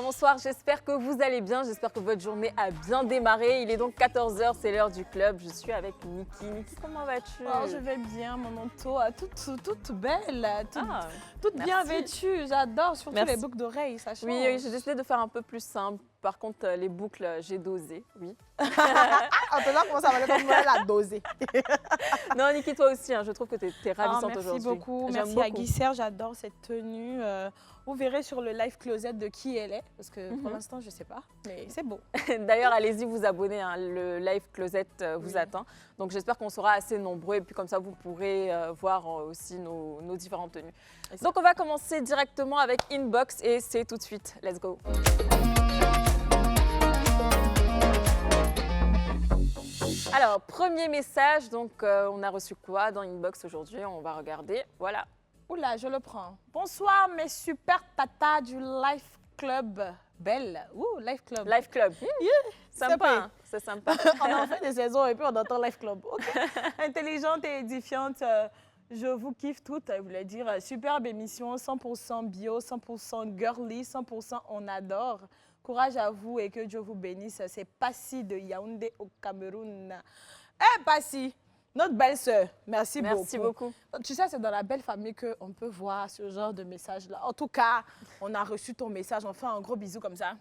bonsoir, j'espère que vous allez bien, j'espère que votre journée a bien démarré. Il est donc 14 h, c'est l'heure du club. Je suis avec Niki. Niki, comment vas-tu? Oh, je vais bien, mon manteau, toute belle, toute bien merci. vêtue. J'adore, surtout Merci. les boucles d'oreilles, ça change. Oui, j'ai décidé de faire un peu plus simple. Par contre, les boucles, j'ai dosé, oui. En te comment ça va être la doser. Non, Niki, toi aussi, hein, je trouve que tu es ravissante aujourd'hui. Merci beaucoup, merci à Guisser, j'adore cette tenue. Vous verrez sur le live closet de qui elle est, parce que pour l'instant, je ne sais pas, mais c'est beau. D'ailleurs, allez-y vous abonner, hein, le live closet vous attend. Donc j'espère qu'on sera assez nombreux et puis comme ça, vous pourrez voir aussi nos différentes tenues. Donc on va commencer directement avec Inbox et c'est tout de suite. Let's go. Alors, premier message, donc on a reçu quoi dans Inbox aujourd'hui? On va regarder, voilà. Oula, je le prends. Bonsoir mes super tatas du Life Club. Belle. Ouh, Life Club. Life Club. Sympa, hein, c'est sympa. On a fait des saisons et puis on entend Life Club. Okay. Intelligente et édifiante. Je vous kiffe toutes, je voulais dire. Superbe émission, 100% bio, 100% girly, 100% on adore. Courage à vous et que Dieu vous bénisse. C'est Passy de Yaoundé au Cameroun. Eh, Passy! Notre belle-sœur, merci beaucoup. Merci beaucoup. Tu sais, c'est dans la belle famille qu'on peut voir ce genre de message-là. En tout cas, on a reçu ton message. On fait un gros bisou comme ça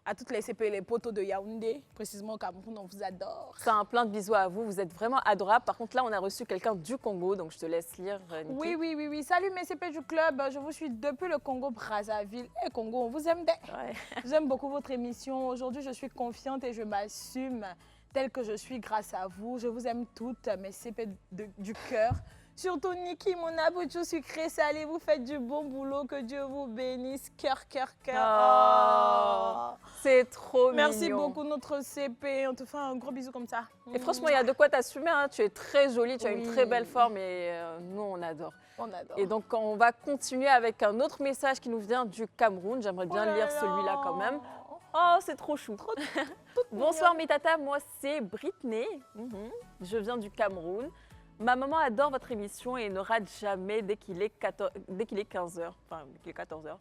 à toutes les CP, les potos de Yaoundé, précisément au Cameroun. On vous adore. C'est un plein de bisous à vous. Vous êtes vraiment adorables. Par contre, là, on a reçu quelqu'un du Congo, donc je te laisse lire, Niki. Oui. Salut mes CP du club. Je vous suis depuis le Congo-Brazzaville. Et Congo, on vous aime bien. Ouais. J'aime beaucoup votre émission. Aujourd'hui, je suis confiante et je m'assume telle que je suis grâce à vous. Je vous aime toutes, mes CP du cœur. Surtout Niki, mon abouchou sucré salé, vous faites du bon boulot, que Dieu vous bénisse. Cœur, cœur, cœur. Oh, c'est trop mignon. Merci beaucoup notre CP, on te fait un gros bisou comme ça. Et franchement, il y a de quoi t'assumer, hein. Tu es très jolie, tu as une très belle forme et nous, on adore. On adore. Et donc, on va continuer avec un autre message qui nous vient du Cameroun. J'aimerais bien lire celui-là quand même. Oh, c'est trop chou. Bonsoir mes tatas, moi c'est Britney. Je viens du Cameroun. Ma maman adore votre émission et ne rate jamais dès qu'il est 15 h. Enfin, dès qu'il est 14 h.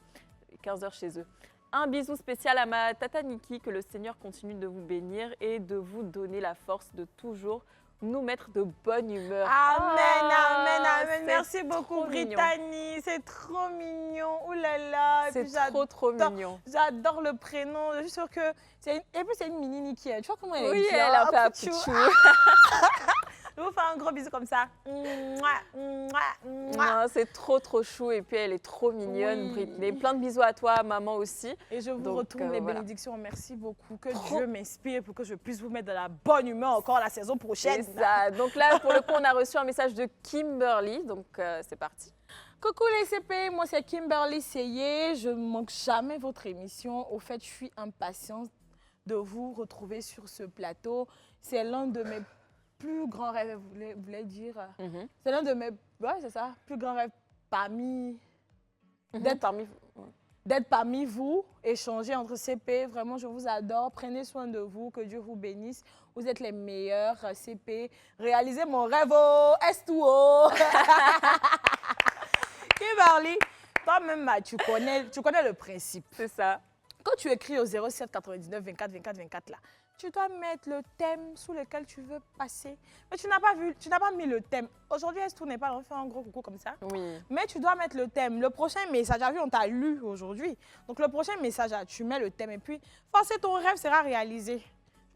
15 h chez eux. Un bisou spécial à ma tata Niki, que le Seigneur continue de vous bénir et de vous donner la force de toujours nous mettre de bonne humeur. Amen. Merci beaucoup, Brittany. C'est trop mignon. Ouh là là. C'est trop mignon. J'adore le prénom. Je suis sûre que c'est une mini Niki. Tu vois comment elle est bien. Oui, elle a un peu à Pouchou. Je vous fais un gros bisou comme ça. C'est trop chou et puis elle est trop mignonne, Britney. Plein de bisous à toi, maman aussi. Et je vous retourne les bénédictions. Merci beaucoup. Que Dieu m'inspire pour que je puisse vous mettre de la bonne humeur encore la saison prochaine. C'est ça. Donc là, pour le coup, on a reçu un message de Kimberly. Donc c'est parti. Coucou les CP, moi c'est Kimberly Seyé. Je ne manque jamais votre émission. Au fait, je suis impatiente de vous retrouver sur ce plateau. C'est l'un de mes plus grands rêves, vous voulez dire. C'est l'un de mes, c'est ça, plus grands rêves parmi, d'être parmi vous, échanger entre CP. Vraiment, je vous adore. Prenez soin de vous, que Dieu vous bénisse. Vous êtes les meilleurs CP. Réalisez mon rêve, S2O. Kimberly, toi-même, tu connais le principe. C'est ça. Quand tu écris au 07 99 24 24 24 là, tu dois mettre le thème sous lequel tu veux passer. Mais tu n'as pas mis le thème. Aujourd'hui, est-ce que tout n'est pas, on fait un gros coucou comme ça? Oui. Mais tu dois mettre le thème. Le prochain message, on t'a lu aujourd'hui. Donc le prochain message, tu mets le thème et puis, forcément, ton rêve sera réalisé.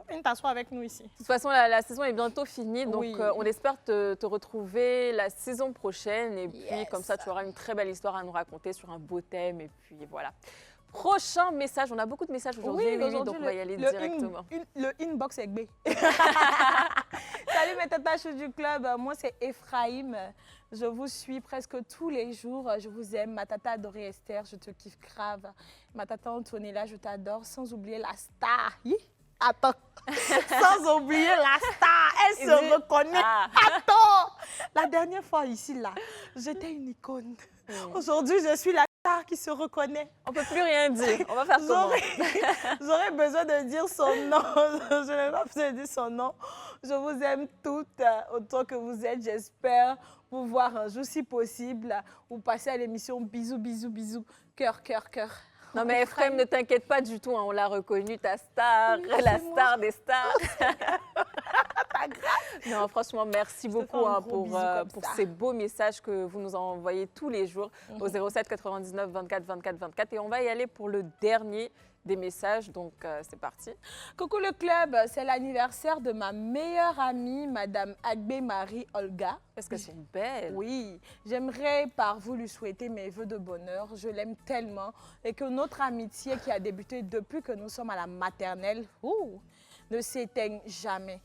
Viens t'asseoir avec nous ici. De toute façon, la saison est bientôt finie, donc on espère te retrouver la saison prochaine. Et puis, comme ça, tu auras une très belle histoire à nous raconter sur un beau thème. Et puis, voilà. Prochain message, on a beaucoup de messages aujourd'hui, donc on va y aller directement. Le inbox est B. Salut mes tatas du club, moi c'est Ephraim. Je vous suis presque tous les jours, je vous aime. Ma tata adorée Esther, je te kiffe grave. Ma tata Antonella, je t'adore, sans oublier la star. Attends, sans oublier la star, elle se reconnaît. Attends, la dernière fois ici, là, j'étais une icône. Aujourd'hui, je suis la star qui se reconnaît. On ne peut plus rien dire, on va faire comment? J'aurais besoin de dire son nom, je n'ai pas besoin de dire son nom. Je vous aime toutes autant que vous êtes, j'espère vous voir un jour si possible ou passer à l'émission. Bisous, bisous, bisous, cœur, cœur, cœur. Non, mais Ephraim, ne t'inquiète pas du tout, hein, on l'a reconnu, ta star, Oui, la c'est star moi. des stars. Non, franchement, merci te beaucoup fais un hein, gros bisou comme pour ça. ces beaux messages que vous nous envoyez tous les jours au 07 99 24 24 24. Et on va y aller pour le dernier des messages, donc c'est parti. Coucou le club, c'est l'anniversaire de ma meilleure amie, Madame Agbe Marie Olga. Parce qu'elles sont belles. Oui, j'aimerais par vous lui souhaiter mes vœux de bonheur. Je l'aime tellement et que notre amitié qui a débuté depuis que nous sommes à la maternelle ne s'éteigne jamais.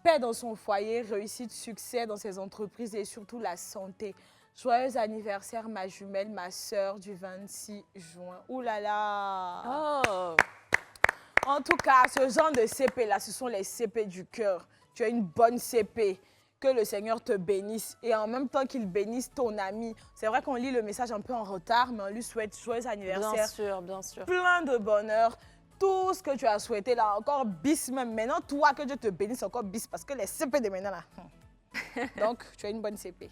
Paix dans son foyer, réussite, succès dans ses entreprises et surtout la santé. Joyeux anniversaire ma jumelle, ma sœur du 26 juin. Ouh là là! Oh, En tout cas, ce genre de CP-là, ce sont les CP du cœur. Tu as une bonne CP. Que le Seigneur te bénisse et en même temps qu'il bénisse ton ami. C'est vrai qu'on lit le message un peu en retard, mais on lui souhaite joyeux anniversaire. bien sûr, bien sûr. Plein de bonheur. Tout ce que tu as souhaité là, encore bis même. Maintenant, toi, que Dieu te bénisse encore bis parce que les CP de maintenant là. Donc, tu as une bonne CP.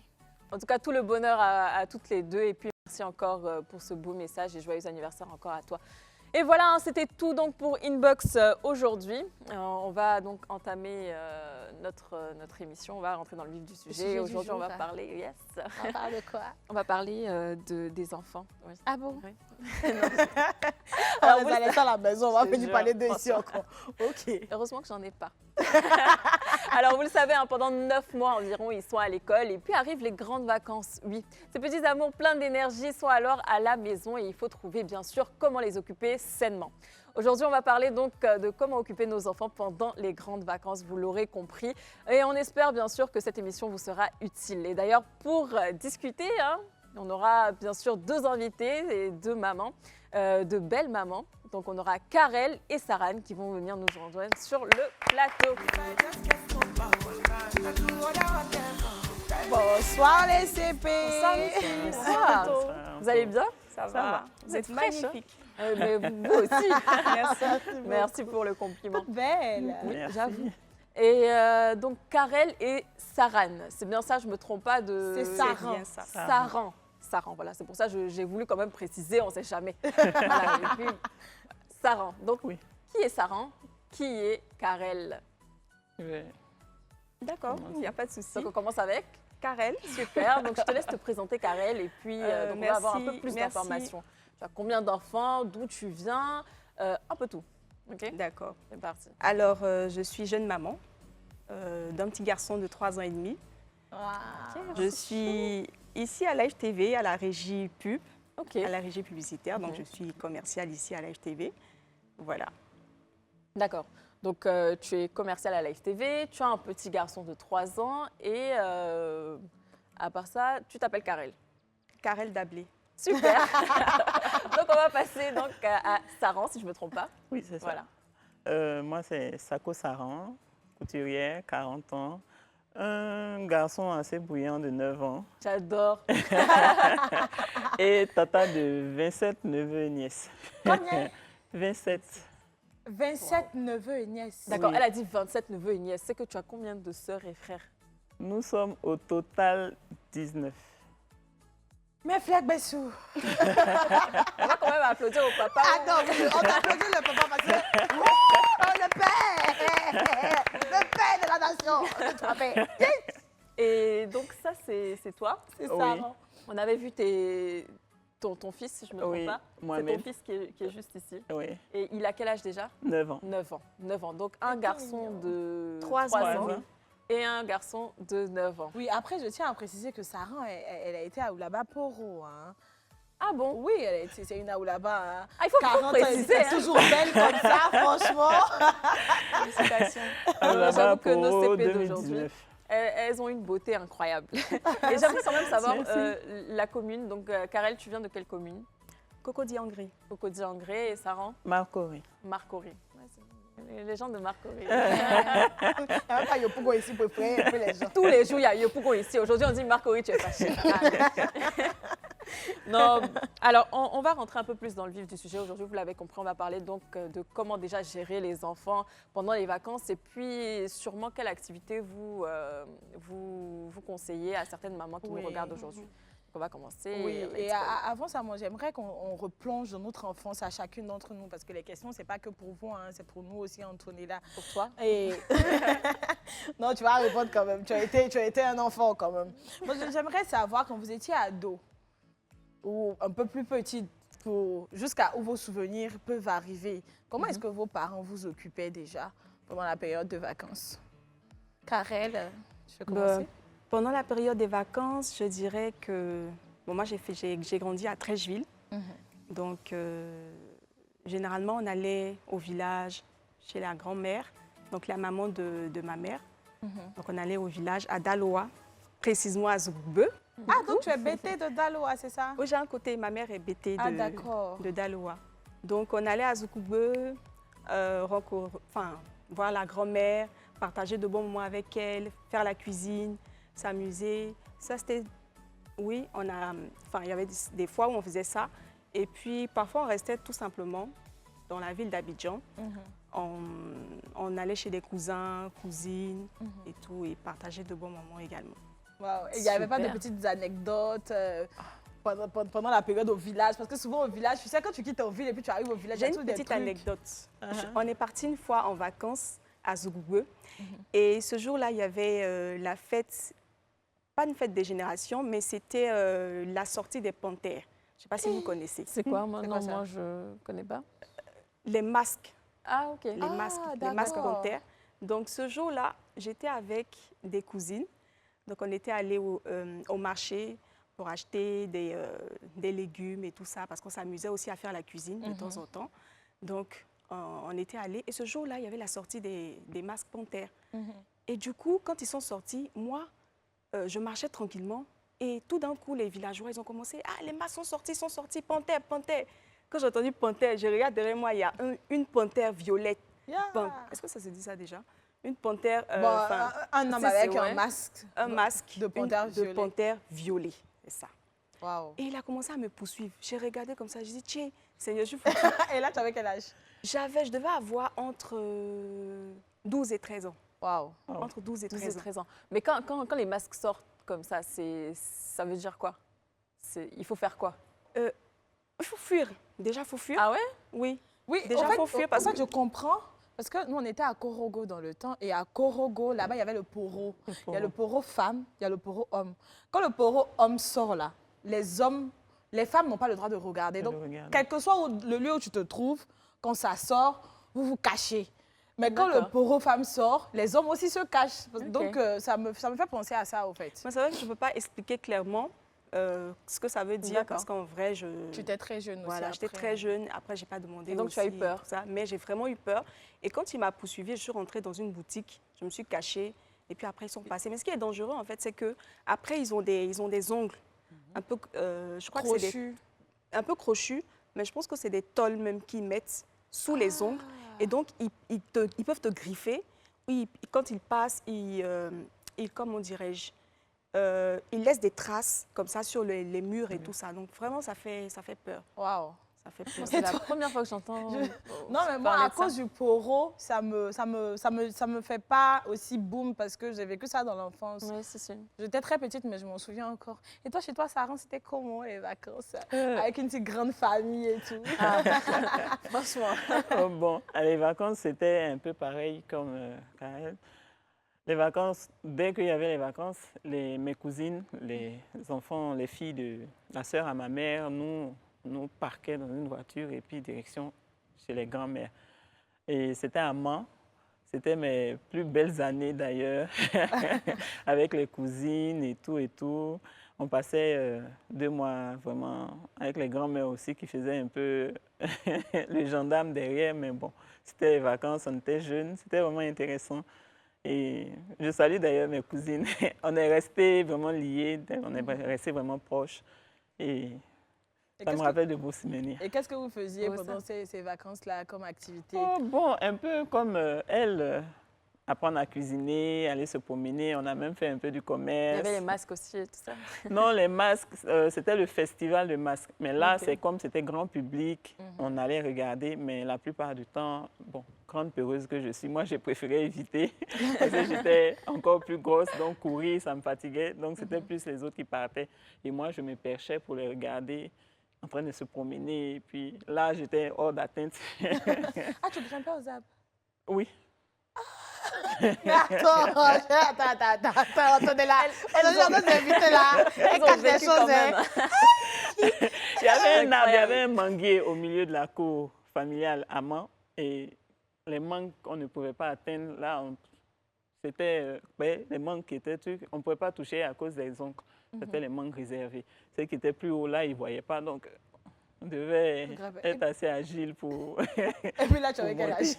En tout cas, tout le bonheur à toutes les deux. Et puis, merci encore pour ce beau message et joyeux anniversaire encore à toi. Et voilà, hein, c'était tout donc pour Inbox aujourd'hui. On va donc entamer notre émission. On va rentrer dans le vif du sujet. Aujourd'hui, on va parler. Yes. On parle de quoi? On va parler des enfants. Oui. Ah bon? Oui. Alors, vous allez à la maison, on va Je te venir jure, parler de ici franchement. encore. Ok. Heureusement que j'en ai pas. Alors, vous le savez, hein, pendant 9 mois environ, ils sont à l'école et puis arrivent les grandes vacances. Oui, ces petits amours pleins d'énergie sont alors à la maison et il faut trouver, bien sûr, comment les occuper sainement. Aujourd'hui, on va parler donc de comment occuper nos enfants pendant les grandes vacances, vous l'aurez compris. Et on espère, bien sûr, que cette émission vous sera utile. Et d'ailleurs, pour discuter, hein, on aura bien sûr 2 invités et 2 mamans, de belles mamans. Donc on aura Karel et Saran qui vont venir nous rejoindre sur le plateau. Bonsoir les CP. Bonsoir. Vous allez bien? Ça va. Vous êtes magnifique. Mais vous aussi. Merci. Merci pour le compliment. Belle. Oui, Merci. j'avoue. Et donc Karel et Saran, c'est bien ça, je me trompe pas de... C'est Saran. bien ça. Saran. Saran, voilà, c'est pour ça que j'ai voulu quand même préciser, on ne sait jamais. Voilà, et puis, Saran. Donc, Oui. qui est Saran? Qui est Karel? D'accord, il n'y a pas de souci. Donc, on commence avec Karel. Super. Donc, je te laisse te présenter, Karel, et puis donc, on va avoir un peu merci, plus merci. d'informations. Tu as combien d'enfants? D'où tu viens? Un peu tout. OK? D'accord. C'est parti. Alors, je suis jeune maman d'un petit garçon de 3 ans et demi. Je suis ici à l'HTV, à la régie pub, OK. à la régie publicitaire. Donc, Mhm. je suis commerciale ici à l'HTV. Voilà. D'accord. Donc, tu es commercial à Live TV, tu as un petit garçon de 3 ans et à part ça, tu t'appelles Karel. Karel Dablé. Super. Donc, on va passer donc, à Saran, si je ne me trompe pas. Oui, c'est ça. Voilà. Moi, c'est Sako Saran, couturière, 40 ans. Un garçon assez bouillant de 9 ans. J'adore. Et tata de 27 neveux et nièces. Combien? 27. 27 neveux et nièces. D'accord, Oui. elle a dit 27 neveux et nièces. C'est que tu as combien de sœurs et frères? Nous sommes au total 19. Mais Flag Bessou. On va quand même applaudir au papa. Attends, on t'applaudit le papa parce que le père de la nation. C'est toi, père. Et donc, ça, c'est toi. C'est Oui. ça. On avait vu ton fils, si je ne me trompe Oui, pas. C'est ton moi-même. fils qui est juste ici. Oui, Et il a quel âge déjà? 9 ans. 9 ans. 9 ans. Donc, un garçon de 3 3 ans. ans et un garçon de 9 ans. Oui, après, je tiens à préciser que Saran, elle a été à Oulaba Poro. Hein. Ah bon? Oui, c'est une Aoulaba. Hein. Ah, il faut 40 ans, préciser. elle est Hein. toujours belle comme ça, franchement. Félicitations. Là-bas J'avoue que nos pour CP d'aujourd'hui, 2019. elles ont une beauté incroyable. Et j'aimerais quand même savoir Merci. la commune. Donc, Karel, tu viens de quelle commune? Coco Diangri. Cocody-Angré et Saran? Marcory. Marcory. Ouais, c'est les gens de Marcory. Il n'y a même pas Yopougo ici pour effrayer un peu les gens. Tous les jours, il y a Yopougo ici. Aujourd'hui, on dit Marcory, tu es fâché. Non, alors on va rentrer un peu plus dans le vif du sujet. Aujourd'hui, vous l'avez compris, on va parler donc de comment déjà gérer les enfants pendant les vacances et puis sûrement quelle activité vous conseillez à certaines mamans qui nous regardent aujourd'hui. on va commencer. Oui, on va et explorer. avant ça, moi, j'aimerais qu'on replonge dans notre enfance à chacune d'entre nous, parce que les questions, c'est pas que pour vous, hein, c'est pour nous aussi, Antonella. Pour toi? Et... non, tu vas répondre quand même. Tu as été un enfant quand même. Moi, j'aimerais savoir, quand vous étiez ado, ou un peu plus petit, jusqu'à où vos souvenirs peuvent arriver, comment est-ce que vos parents vous occupaient déjà pendant la période de vacances? Karel, tu veux commencer? Pendant la période des vacances, je dirais que bon, moi, j'ai grandi à Trècheville. Donc, généralement, on allait au village chez la grand-mère, donc la maman de ma mère. Donc, on allait au village à Daloa, précisément à Zougbeu. Ah, donc tu es bêtée de Daloa, c'est ça? Oui, j'ai un côté, ma mère est bêtée Ah, d'accord. de Daloa. Donc, on allait à Zougbeu, voir la grand-mère, partager de bons moments avec elle, faire la cuisine, s'amuser. Ça, c'était... Oui, il y avait des fois où on faisait ça. Et puis, parfois, on restait tout simplement dans la ville d'Abidjan. On allait chez des cousins, cousines et tout, et partager de bons moments également. Wow. Et il n'y avait pas de Super. petites anecdotes pendant la période au village? Parce que souvent au village, tu sais, quand tu quittes ton ville et puis tu arrives au village, il y J'ai a une toujours des petite trucs. anecdote. On est parti une fois en vacances à Zougbeu. Et ce jour-là, il y avait la fête, pas une fête des générations, mais c'était la sortie des panthères. Je ne sais pas si vous connaissez. C'est quoi? Moi, C'est non, quoi ça? moi, je connais pas. Les masques, Ah, ok. les masques panthères. Donc ce jour-là, j'étais avec des cousines. Donc on était allés au marché pour acheter des légumes et tout ça, parce qu'on s'amusait aussi à faire la cuisine de temps en temps. Donc on était allés. Et ce jour-là, il y avait la sortie des masques panthères. Et du coup, quand ils sont sortis, moi, je marchais tranquillement. Et tout d'un coup, les villageois, ils ont commencé, « Ah, les masques sont sortis, panthère, panthère ». Quand j'ai entendu panthère, je regarde derrière moi, il y a une panthère violette. Yeah. Est-ce que ça se dit ça déjà? Une panthère... Un homme c'est- avec c'est- un ouais. masque. un masque de panthère violet. de panthère violet, c'est ça. Wow. Et il a commencé à me poursuivre. J'ai regardé comme ça, j'ai dit, tiens, Seigneur, je suis foutue. Et là, tu avais quel âge? Je devais avoir entre 12 et 13 ans. Wow. Entre 12 et 12 et 13 ans. 13 ans. Mais quand les masques sortent comme ça, ça veut dire quoi? Il faut faire quoi? Il faut fuir. Déjà, il faut fuir. Ah ouais? Oui. Oui, Déjà, en fait, faut fuir parce en fait, que- je comprends. Parce que nous, on était à Korogo dans le temps. Et à Korogo, là-bas, il y avait le poro. Il y a le poro femme, il y a le poro homme. Quand le poro homme sort là, les femmes n'ont pas le droit de regarder. Donc, quel que soit le lieu où tu te trouves, quand ça sort, vous vous cachez. Mais quand le D'accord. poro femme sort, les hommes aussi se cachent. Donc, ça me fait penser à ça, au fait. Mais c'est vrai que je ne peux pas expliquer clairement ce que ça veut dire D'accord. parce qu'en vrai, Tu étais très jeune aussi. Voilà, j'étais après. très jeune. Après, je n'ai pas demandé. Et donc, tu as eu aussi, peur. tout ça, mais j'ai vraiment eu peur. Et quand il m'a poursuivie, je suis rentrée dans une boutique. Je me suis cachée. Et puis après, ils sont passés. Mais ce qui est dangereux, en fait, c'est qu'après, ils ont des ongles un peu, je crois que c'est Crochu. un peu crochus. Mais je pense que c'est des tôles même qu'ils mettent sous les ongles. Et donc, ils peuvent te griffer. Oui, quand ils passent, comment dirais-je, ils laissent des traces comme ça sur les murs et tout ça. Donc vraiment, ça fait peur. Waouh. Ça fait peur. C'est la première fois que j'entends. Non, mais moi, à cause du poro, ça me fait pas aussi boum parce que j'ai vécu ça dans l'enfance. Oui, c'est sûr. J'étais très petite, mais je m'en souviens encore. Et toi, chez toi, Sarah, c'était comment les vacances? Avec une si grande famille et tout. Franchement. Oh, bon, les vacances, c'était un peu pareil comme Karel. Les vacances, dès qu'il y avait les vacances, mes cousines, les enfants, les filles de la sœur à ma mère, nous parquaient dans une voiture et puis direction chez les grands-mères. Et c'était à Mans. C'était mes plus belles années d'ailleurs, avec les cousines et tout et tout. On passait 2 mois vraiment avec les grands-mères aussi qui faisaient un peu le gendarme derrière. Mais bon, c'était les vacances, on était jeunes, c'était vraiment intéressant. Et je salue d'ailleurs mes cousines. On est restés vraiment liés, on est restés vraiment proches. Et ça me rappelle de beaux souvenirs. Et qu'est-ce que vous faisiez Ouais, pendant ces vacances-là comme activité? Oh, bon, un peu comme elle, apprendre à cuisiner, aller se promener. On a même fait un peu du Il y commerce. avait les masques aussi et tout ça. Non, les masques, c'était le festival de masques. Mais là, Ok. c'est comme c'était grand public, on allait regarder. Mais la plupart du temps, bon, grande peureuse que je suis, moi, j'ai préféré éviter parce que j'étais encore plus grosse. Donc, courir, ça me fatiguait. Donc, c'était plus les autres qui partaient. Et moi, je me perchais pour les regarder en train de se promener. Et puis là, j'étais hors d'atteinte. Ah, tu grimpais aux arbres? Oui. Mais attends, attendez là. Nos invités là, elles Ils ont cachent des vécu choses. quand même. Hein. Il y avait un arbre, il y Incroyable. avait un manguier au milieu de la cour familiale à Mans. Et les mangues qu'on ne pouvait pas atteindre, là, c'était les mangues qui étaient trucs, on ne pouvait pas toucher à cause des oncles. C'était les mangues réservées. Ceux qui étaient plus hauts là, ils ne voyaient pas. Donc, on devait Grave. être assez agile pour. Et puis là, tu avais quel âge?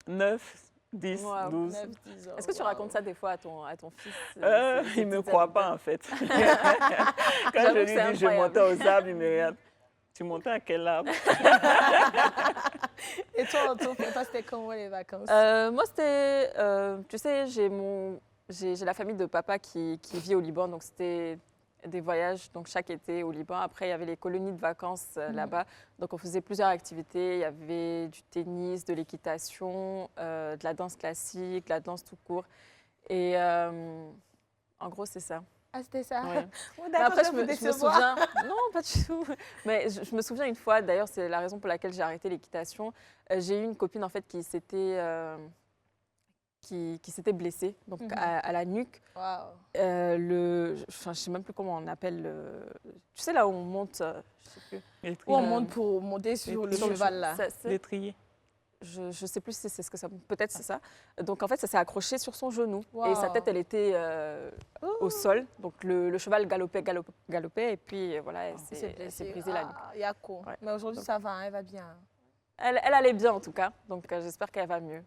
9, 10, Wow. 12. 9, 10 ans. Est-ce que tu racontes ça des fois à ton fils Il ne me croit pas, en fait. Quand je J'avoue lui que c'est dis je incroyable. montais aux arbres, il me regarde. Tu montais à quel arbre? Et toi, pour toi, c'était comment les vacances? Moi, c'était, tu sais, j'ai la famille de papa qui vit au Liban, donc c'était des voyages, donc chaque été au Liban. Après, il y avait les colonies de vacances là-bas, donc on faisait plusieurs activités. Il y avait du tennis, de l'équitation, de la danse classique, de la danse tout court. Et en gros, c'est ça. Ah, c'était ça? Ouais. Oh, Mais d'accord, après, je je vais me vous décevoir. souviens. Non, pas du tout. Mais je me souviens une fois, d'ailleurs, c'est la raison pour laquelle j'ai arrêté l'équitation. J'ai eu une copine, en fait, qui s'était blessée donc à la nuque. Waouh. Je ne sais même plus comment on appelle. Tu sais, là où on monte, je sais plus. Les Où on triers. monte pour monter sur le cheval là. Les triers. Je ne sais plus si c'est ce que ça. Peut-être c'est ça. Donc en fait, ça s'est accroché sur son genou Wow. et sa tête, elle était au sol. Donc le cheval galopait et puis voilà, elle s'est brisée la nuque. Il y a quoi? Ouais. Mais aujourd'hui, ça va, hein, elle va bien. Elle allait bien en tout cas, donc j'espère qu'elle va mieux.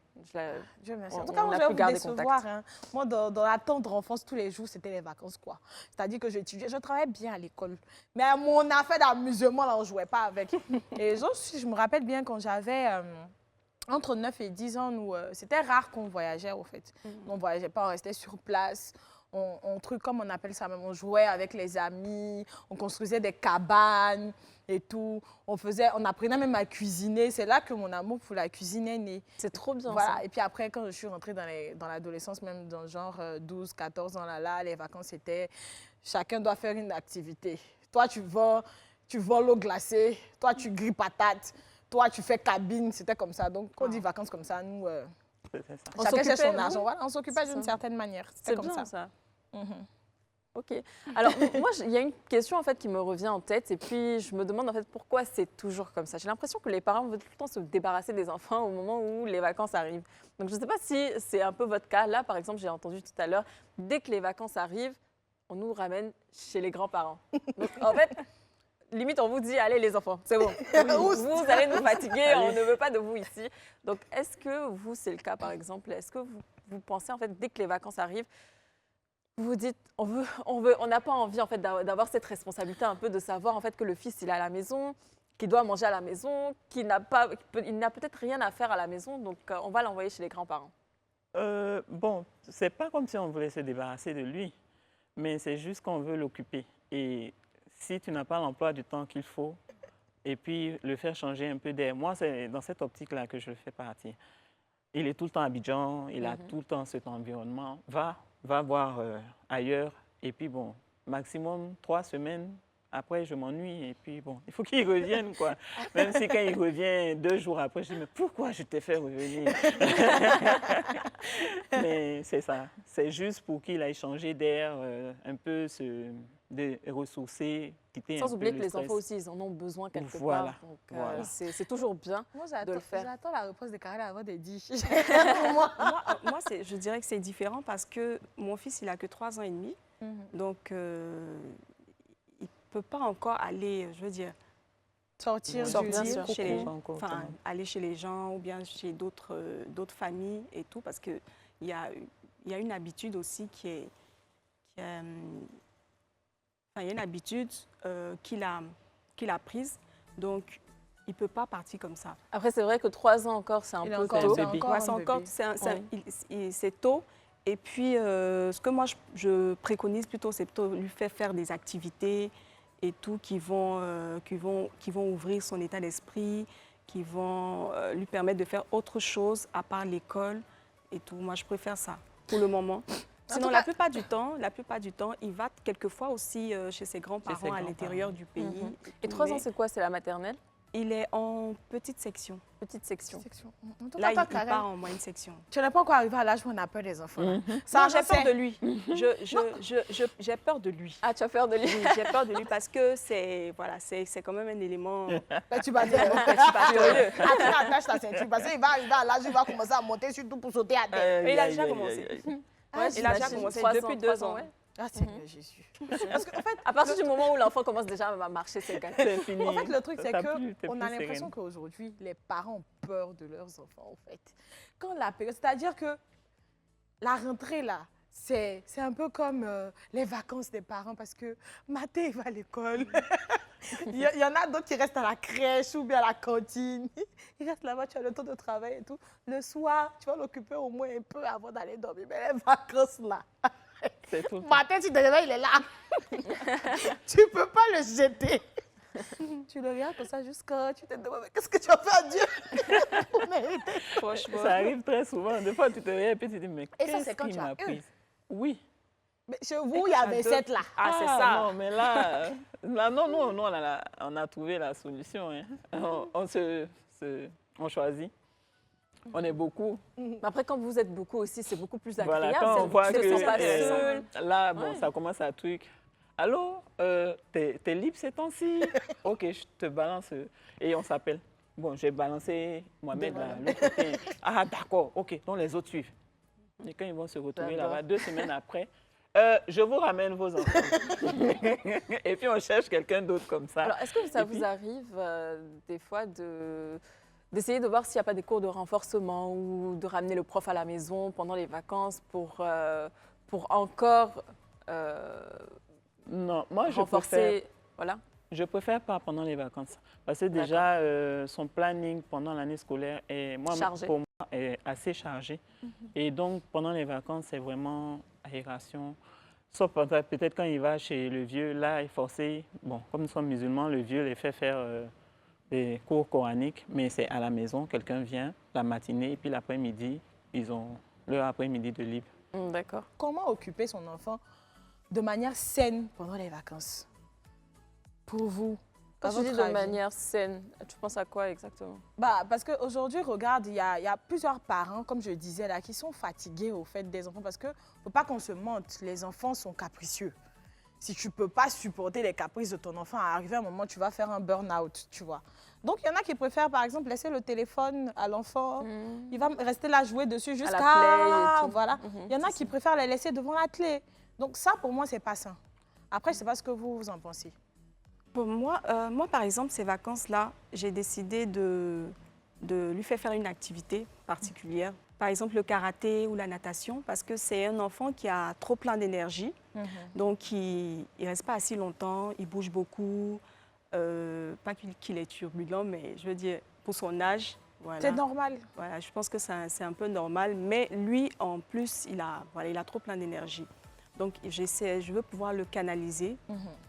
Dieu merci. En On- tout cas, on moi, a je vais pu vous garder décevoir. Hein. Moi, dans la tendre enfance, tous les jours, c'était les vacances, quoi. C'est-à-dire que j'étudiais, je travaillais bien à l'école. Mais à mon affaire d'amusement, là, on ne jouait pas avec. Et je me rappelle bien quand j'avais entre 9 et 10 ans, c'était rare qu'on voyageait, au fait. On ne voyageait pas, on restait sur place. Comme on appelle ça même, on jouait avec les amis, on construisait des cabanes et tout. On apprenait même à cuisiner. C'est là que mon amour pour la cuisine est né. C'est trop bien Voilà. ça. Et puis après, quand je suis rentrée dans l'adolescence, même dans genre 12, 14 ans, là, les vacances, c'était chacun doit faire une activité. Toi, tu voles l'eau glacée. Toi, tu grilles patates. Toi, tu fais cabine. C'était comme ça. Donc, quand on dit vacances comme ça, nous, C'était ça. On chacun cherche son s'occupait, argent. oui. Voilà, on s'occupait C'est d'une ça. certaine manière. C'était C'est comme bien ça. ça. Mhm. Ok. Alors, moi, il y a une question en fait qui me revient en tête et puis je me demande en fait pourquoi c'est toujours comme ça. J'ai l'impression que les parents veulent tout le temps se débarrasser des enfants au moment où les vacances arrivent. Donc, je ne sais pas si c'est un peu votre cas. Là, par exemple, j'ai entendu tout à l'heure, dès que les vacances arrivent, on nous ramène chez les grands-parents. Donc, en fait, limite, on vous dit, allez les enfants, c'est bon. Vous allez nous fatiguer, on ne veut pas de vous ici. Donc, est-ce que vous, c'est le cas par exemple, est-ce que vous pensez en fait, dès que les vacances arrivent, vous vous dites, on n'a pas envie en fait d'avoir cette responsabilité un peu de savoir en fait que le fils il est à la maison, qu'il doit manger à la maison, il n'a peut-être rien à faire à la maison, donc on va l'envoyer chez les grands-parents. Bon, c'est pas comme si on voulait se débarrasser de lui, mais c'est juste qu'on veut l'occuper. Et si tu n'as pas l'emploi du temps qu'il faut, et puis le faire changer un peu d'air, moi, c'est dans cette optique-là que je le fais partir. Il est tout le temps à Abidjan, il a tout le temps cet environnement. Va voir ailleurs, et puis bon, maximum 3 semaines. Après, je m'ennuie et puis bon, il faut qu'il revienne, quoi. Même si quand il revient 2 jours après, je dis, mais pourquoi je t'ai fait revenir? Mais c'est ça. C'est juste pour qu'il aille changer d'air, un peu de ressourcer, quitter un Sans peu oublier que le les stress. enfants aussi, ils en ont besoin quelque Voilà, part. Donc, voilà. c'est toujours bien. Moi, de le faire. j'attends la réponse de Karel avant de dire. Je dirais que c'est différent parce que mon fils, il a que 3 ans et demi. Donc, il ne peut pas encore aller, je veux dire, Sortir bien sûr. chez les, Pas encore, enfin, quand même. aller chez les gens ou bien chez d'autres familles et tout, parce qu'il y a une habitude aussi il y a une habitude qu'il a prise. Donc, il peut pas partir comme ça. Après, c'est vrai que 3 ans encore, c'est un Il est peu encore- tôt. c'est bébé. encore Ouais, un c'est encore, bébé. c'est tôt. Et puis, ce que moi, je préconise plutôt, c'est plutôt lui faire des activités et tout qui vont ouvrir son état d'esprit, qui vont lui permettre de faire autre chose à part l'école et tout. Moi, je préfère ça pour le moment. Sinon, tout la cas- plupart du temps, il va quelquefois aussi chez ses grands-parents à grands-parents. l'intérieur du pays. Mhm. tout, Et 3 ans, mais c'est quoi? C'est la maternelle? il est en petite section. Petite section. En tout Là, cas, toi, il Karen, part en moyenne section. tu n'es pas encore arrivé à l'âge où on a peur des enfants. là. Ça, Non, je j'ai peur sais. de lui. J'ai peur de lui. Ah, tu as peur de lui? Oui, j'ai peur de lui parce que c'est quand même un élément Ben, tu vas dire. curieux. Ah, tu attaches ta ceinture parce qu'il va arriver à l'âge où il va commencer à monter surtout pour sauter à terre. Mais il a déjà commencé. Ouais, il a déjà j'imagine. commencé 3 depuis 2 ans. ouais. Ah, Seigneur Jésus. Parce qu'en fait, À partir du moment où l'enfant commence déjà à marcher, c'est gagné. C'est fini. En fait, le truc, c'est T'as plus- t'es qu'on a plus l'impression sereine. qu'aujourd'hui, les parents ont peur de leurs enfants, en fait. Quand la période, c'est-à-dire que la rentrée, là, c'est un peu comme les vacances des parents parce que Mathé, il va à l'école. Il y en a d'autres qui restent à la crèche ou bien à la cantine. Ils restent là-bas, tu as le temps de travail et tout. Le soir, tu vas l'occuper au moins un peu avant d'aller dormir. Mais les vacances, là, C'est tout. Matin, tu te réveilles, il est là. Tu peux pas le jeter. Tu le regardes comme ça jusqu'à... Tu te demandes, mais qu'est-ce que tu as fait à Dieu pour mériter? Franchement. Ça arrive très souvent. Des fois, tu te réveilles et puis tu te dis, mais Et ça, qu'est-ce c'est quand qui tu as m'a eu. prise? Oui. Mais chez vous, il y avait cette là. Ah, c'est ça. Non, mais là, non, nous, on a trouvé la solution. Hein. On choisit. On est beaucoup. Mais après, quand vous êtes beaucoup aussi, c'est beaucoup plus agréable. Voilà, quand on c'est- voit ils ne sont pas que seuls. là, bon, Ouais. ça commence à truc. Allô, t'es libre ces temps-ci? Ok, je te balance. Et on s'appelle. Bon, j'ai balancé Mohamed là, l'autre côté. Ah, d'accord, ok, donc les autres suivent. Et quand ils vont se retrouver D'accord. là-bas, 2 semaines après, je vous ramène vos enfants. Et puis on cherche quelqu'un d'autre comme ça. Alors, est-ce que ça Et vous puis- arrive des fois d'essayer de voir s'il n'y a pas des cours de renforcement ou de ramener le prof à la maison pendant les vacances pour encore Non, moi renforcer... Voilà. je préfère pas pendant les vacances. Parce que déjà, son planning pendant l'année scolaire est, Chargé. pour moi, est assez chargé. Et donc, pendant les vacances, c'est vraiment aération. Sauf peut-être quand il va chez le vieux, là, il est forcé. Bon, comme nous sommes musulmans, le vieux les fait faire des cours coraniques, mais c'est à la maison. Quelqu'un vient la matinée et puis l'après-midi, ils ont leur après-midi de libre. D'accord. Comment occuper son enfant de manière saine pendant les vacances? Pour vous, Quand à tu dis votre de avis? manière saine, tu penses à quoi exactement? Bah, parce qu'aujourd'hui, regarde, il y a plusieurs parents, comme je disais là, qui sont fatigués au fait des enfants parce que faut pas qu'on se mente, les enfants sont capricieux. Si tu peux pas supporter les caprices de ton enfant, à arriver un moment, tu vas faire un burn-out, tu vois. Donc, il y en a qui préfèrent, par exemple, laisser le téléphone à l'enfant. Il va rester là jouer dessus jusqu'à... play et tout. Voilà. Mhm, Il y en a c'est qui ça. préfèrent les laisser devant la clé. Donc, ça, pour moi, c'est pas sain. Après, je sais pas ce que vous en pensez. Pour moi, par exemple, ces vacances-là, j'ai décidé de lui faire une activité particulière. Par exemple, le karaté ou la natation, parce que c'est un enfant qui a trop plein d'énergie. Donc, il ne reste pas assis longtemps, il bouge beaucoup. Pas qu'il est turbulent, mais je veux dire, pour son âge, voilà. C'est normal. Voilà, je pense que c'est un peu normal. Mais lui, en plus, il a trop plein d'énergie. Donc, je veux pouvoir le canaliser.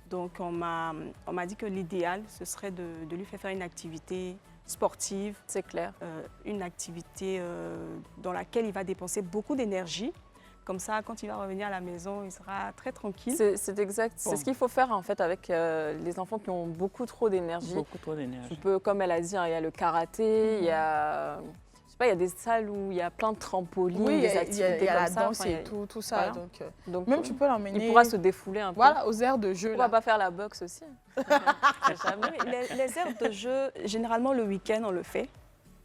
Donc, on m'a dit que l'idéal, ce serait de lui faire une activité sportive, C'est clair. une activité dans laquelle il va dépenser beaucoup d'énergie. Comme ça, quand il va revenir à la maison, il sera très tranquille. C'est exact. Bon. C'est ce qu'il faut faire en fait avec les enfants qui ont beaucoup trop d'énergie. Beaucoup trop Tu d'énergie. peux, comme elle a dit, hein, il y a le karaté, il y a... Je sais pas, il y a des salles où il y a plein de trampolines, Oui, il des y a activités la comme ça. danse Enfin, il y et a- tout ça. voilà. Donc, Donc, même tu peux l'emmener il pourra se défouler un peu. voilà, aux aires de jeu. Pourquoi Là. pas faire la boxe aussi? Oui, les aires de jeu, généralement le week-end, on le fait.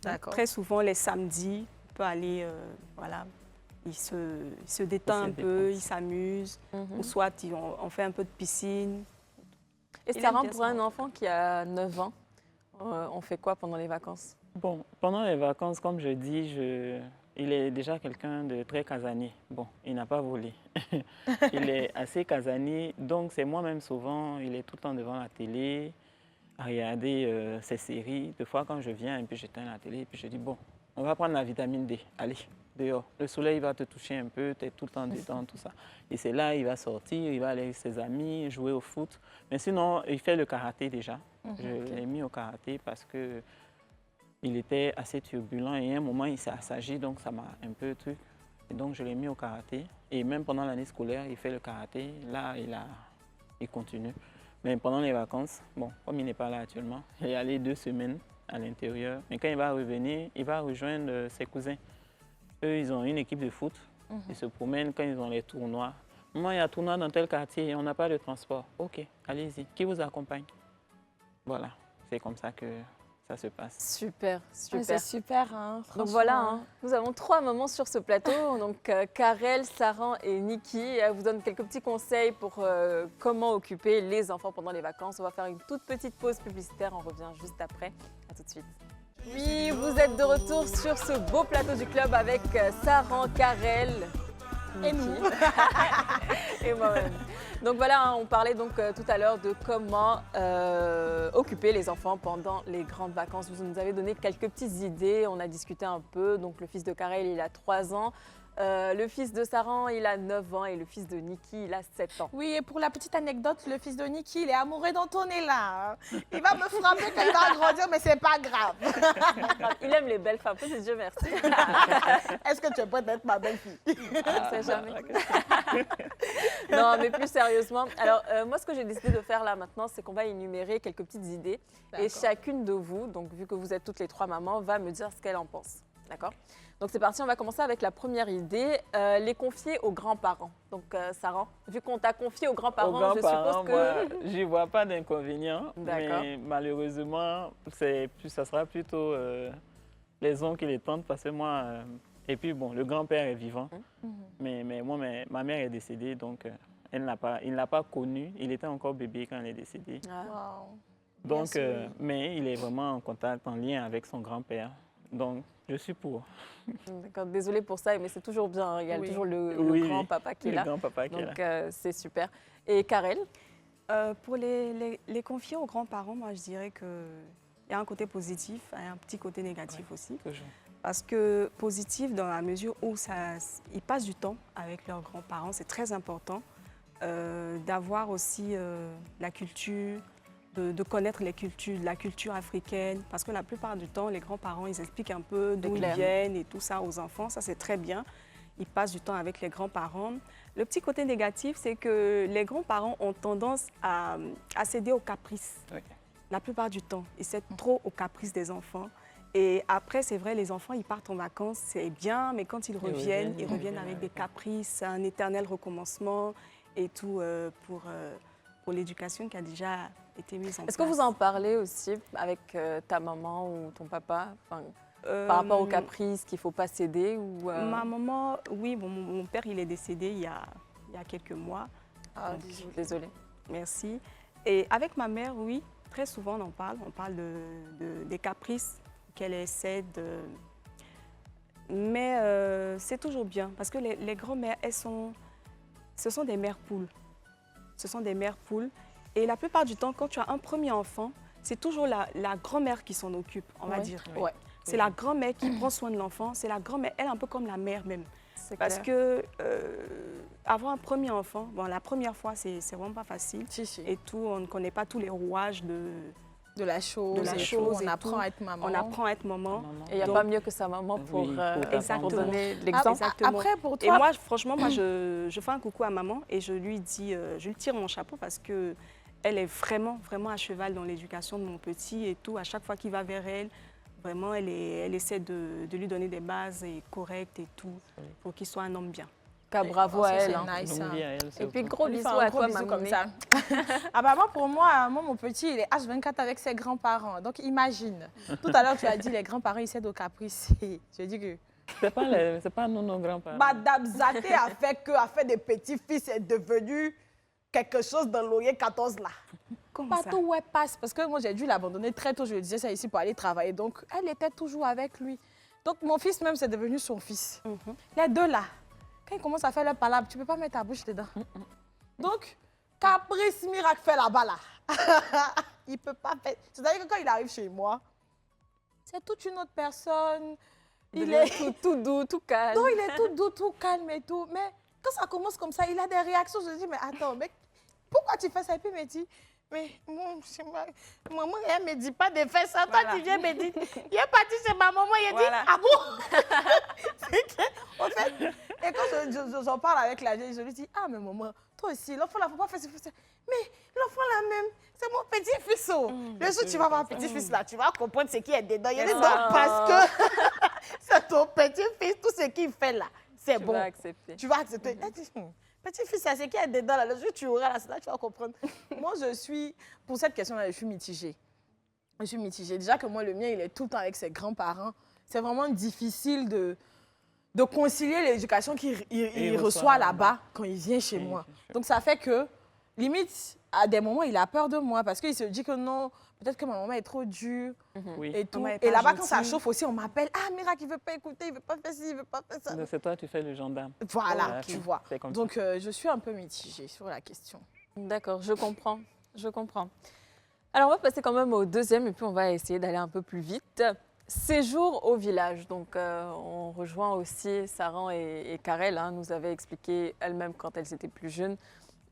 D'accord. Très souvent, les samedis, on peut aller, voilà, il se détend un peu, il s'amuse. Mhm. Ou soit on fait un peu de piscine. Et Il Sarah, aime bien pour ça. un enfant qui a 9 ans, on fait quoi pendant les vacances? Bon, pendant les vacances, comme je dis, il est déjà quelqu'un de très casanier. Bon, il n'a pas volé. Il est assez casanier, donc c'est moi-même souvent, il est tout le temps devant la télé. à regarder ces séries. Des fois, quand je viens, et puis j'éteins la télé, et puis je dis, bon, on va prendre la vitamine D. Allez, dehors. Le soleil va te toucher un peu, tu es tout le temps dedans, tout ça. Et c'est là, il va sortir, il va aller avec ses amis, jouer au foot. Mais sinon, il fait le karaté déjà. Je l'ai mis au karaté parce que il était assez turbulent et à un moment, il s'est assagi, donc ça m'a un peu truc. Et donc, je l'ai mis au karaté. Et même pendant l'année scolaire, il fait le karaté. Là, il continue. Mais pendant les vacances, bon, comme il n'est pas là actuellement, il est allé 2 semaines à l'intérieur. Mais quand il va revenir, il va rejoindre ses cousins. Eux, ils ont une équipe de foot. Ils se promènent quand ils ont les tournois. Maman, il y a un tournoi dans tel quartier et on n'a pas de transport. OK, allez-y. Qui vous accompagne? Voilà, c'est comme ça que ça se passe. Super, super. C'est super, hein, Donc voilà, hein, nous avons 3 mamans sur ce plateau, donc Karel, Saran et Niki. Elle vous donne quelques petits conseils pour comment occuper les enfants pendant les vacances. On va faire une toute petite pause publicitaire, on revient juste après. À tout de suite. Oui, vous êtes de retour sur ce beau plateau du club avec Saran, Karel, Et Niki. nous. Et moi-même. Donc voilà, hein, on parlait donc tout à l'heure de comment occuper les enfants pendant les grandes vacances. Vous nous avez donné quelques petites idées, on a discuté un peu. Donc le fils de Karel, il a 3 ans. Le fils de Saran, il a 9 ans et le fils de Niki, il a 7 ans. Oui, et pour la petite anecdote, le fils de Niki, il est amoureux d'Antonella. Il va me frapper quand il va grandir, mais c'est pas grave. Il aime les belles femmes, c'est Dieu merci. Est-ce que tu es prête d'être ma belle-fille? On sait jamais. Non, mais plus sérieusement. Alors, moi, ce que j'ai décidé de faire là maintenant, c'est qu'on va énumérer quelques petites idées. Et chacune de vous, donc vu que vous êtes toutes les 3 mamans, va me dire ce qu'elle en pense. D'accord? Donc, c'est parti, on va commencer avec la première idée, les confier aux grands-parents. Donc, Saran, vu qu'on t'a confié aux grands-parents, je suppose que... Moi, j'y vois pas d'inconvénient. Mais malheureusement, ça sera plutôt les oncles et les tantes parce que moi... et puis, bon, le grand-père est vivant. Mais moi, ma mère est décédée, donc il ne l'a pas connu. Il était encore bébé quand elle est décédée. Wow. Donc, mais il est vraiment en contact, en lien avec son grand-père. Donc, je suis pour. D'accord, désolée pour ça, mais c'est toujours bien. Hein. Il y a toujours le grand-papa qui est là. Le grand-papa qui est là. Donc, c'est super. Et Karel? Pour les confier aux grands-parents, moi, je dirais qu'il y a un côté positif et un petit côté négatif aussi. Toujours. Parce que positif dans la mesure où ils passent du temps avec leurs grands-parents, c'est très important d'avoir aussi la culture, de connaître la culture africaine. Parce que la plupart du temps, les grands-parents, ils expliquent un peu d'où ils viennent et tout ça aux enfants. Ça, c'est très bien. Ils passent du temps avec les grands-parents. Le petit côté négatif, c'est que les grands-parents ont tendance à céder aux caprices. Oui. La plupart du temps, ils cèdent trop aux caprices des enfants. Et après, c'est vrai, les enfants, ils partent en vacances, c'est bien, mais quand ils reviennent avec des caprices, un éternel recommencement et tout pour l'éducation qui a déjà été mise en place. Est-ce que vous en parlez aussi avec ta maman ou ton papa par rapport aux caprices qu'il ne faut pas céder ou, Ma maman, oui, mon père, il est décédé il y a quelques mois. Ah, désolée. Merci. Et avec ma mère, oui, très souvent on parle des caprices qu'elle essaie de... Mais c'est toujours bien, parce que les grand-mères, ce sont des mères poules. Ce sont des mères poules. Et la plupart du temps, quand tu as un premier enfant, c'est toujours la grand-mère qui s'en occupe, on va dire. Ouais. C'est la grand-mère qui prend soin de l'enfant. C'est la grand-mère, elle est un peu comme la mère même. Parce que avoir un premier enfant, bon, la première fois, c'est vraiment pas facile. Et tout, on ne connaît pas tous les rouages de la chose, on apprend à être maman. On apprend à être maman. Et il n'y a pas mieux que sa maman pour donner l'exemple. Après, pour toi... Et moi, franchement, je fais un coucou à maman et je lui dis, je lui tire mon chapeau parce que elle est vraiment, vraiment à cheval dans l'éducation de mon petit et tout. À chaque fois qu'il va vers elle, vraiment, elle essaie de lui donner des bases correctes et tout pour qu'il soit un homme bien. Bravo à elle. Nice, hein. Et puis gros bisous à toi, maman. Comme ça. Ah bah moi, pour moi, mon petit, il est H24 avec ses grands-parents. Donc imagine. Tout à l'heure, tu as dit les grands-parents, ils cèdent aux caprices. Je dis que... C'est pas nos grands-parents. Madame Zaté a fait des petits-fils, est devenu quelque chose dans l'Orient 14 là. Comment ça? Partout où elle passe. Parce que moi, j'ai dû l'abandonner très tôt. Je lui disais ça ici pour aller travailler. Donc, elle était toujours avec lui. Donc, mon fils même, c'est devenu son fils. Les deux là. Quand ils commencent à faire leur palabre, tu ne peux pas mettre ta bouche dedans. Donc, Caprice miracle fait là-bas, là. Il peut pas faire. C'est-à-dire que quand il arrive chez moi, c'est toute une autre personne. Il est tout doux, tout calme. Non, il est tout doux, tout calme et tout. Mais quand ça commence comme ça, il a des réactions. Je dis, mais attends, mec, pourquoi tu fais ça? Et puis il me dit, mais maman, elle ne me dit pas de faire ça. Toi, tu viens me dire. Il est parti chez ma maman, il a dit, ah bon? En fait, et quand j'en parle avec la vieille, je lui dis, ah, mais maman, toi aussi, l'enfant là, il ne faut pas faire ça. Mais l'enfant là même, c'est mon petit-fils. Le jour où tu vas voir petit-fils là, tu vas comprendre ce qui est dedans. Il y a des dents parce que c'est ton petit-fils, tout ce qu'il fait là, c'est bon. Tu vas accepter. Tu vas accepter. Petit-fils, c'est ce qui est dedans là. Le jour où tu auras là, c'est là que tu vas comprendre. Moi, pour cette question-là, je suis mitigée. Je suis mitigée. Déjà que moi, le mien, il est tout le temps avec ses grands-parents. C'est vraiment difficile de concilier l'éducation qu'il reçoit là-bas quand il vient chez moi. Donc, ça fait que, limite, à des moments, il a peur de moi parce qu'il se dit que non, peut-être que ma maman est trop dure et tout. Et là-bas, quand ça chauffe aussi, on m'appelle. Ah, Miracle, il ne veut pas écouter, il ne veut pas faire ci, il ne veut pas faire ça. C'est toi, tu fais le gendarme. Voilà, tu vois. Donc, ça. je suis un peu mitigée sur la question. D'accord, je comprends. Je comprends. Alors, on va passer quand même au deuxième et puis on va essayer d'aller un peu plus vite. Séjour au village. Donc, on rejoint aussi Saran et Karel. Nous avaient expliqué elles-mêmes quand elles étaient plus jeunes.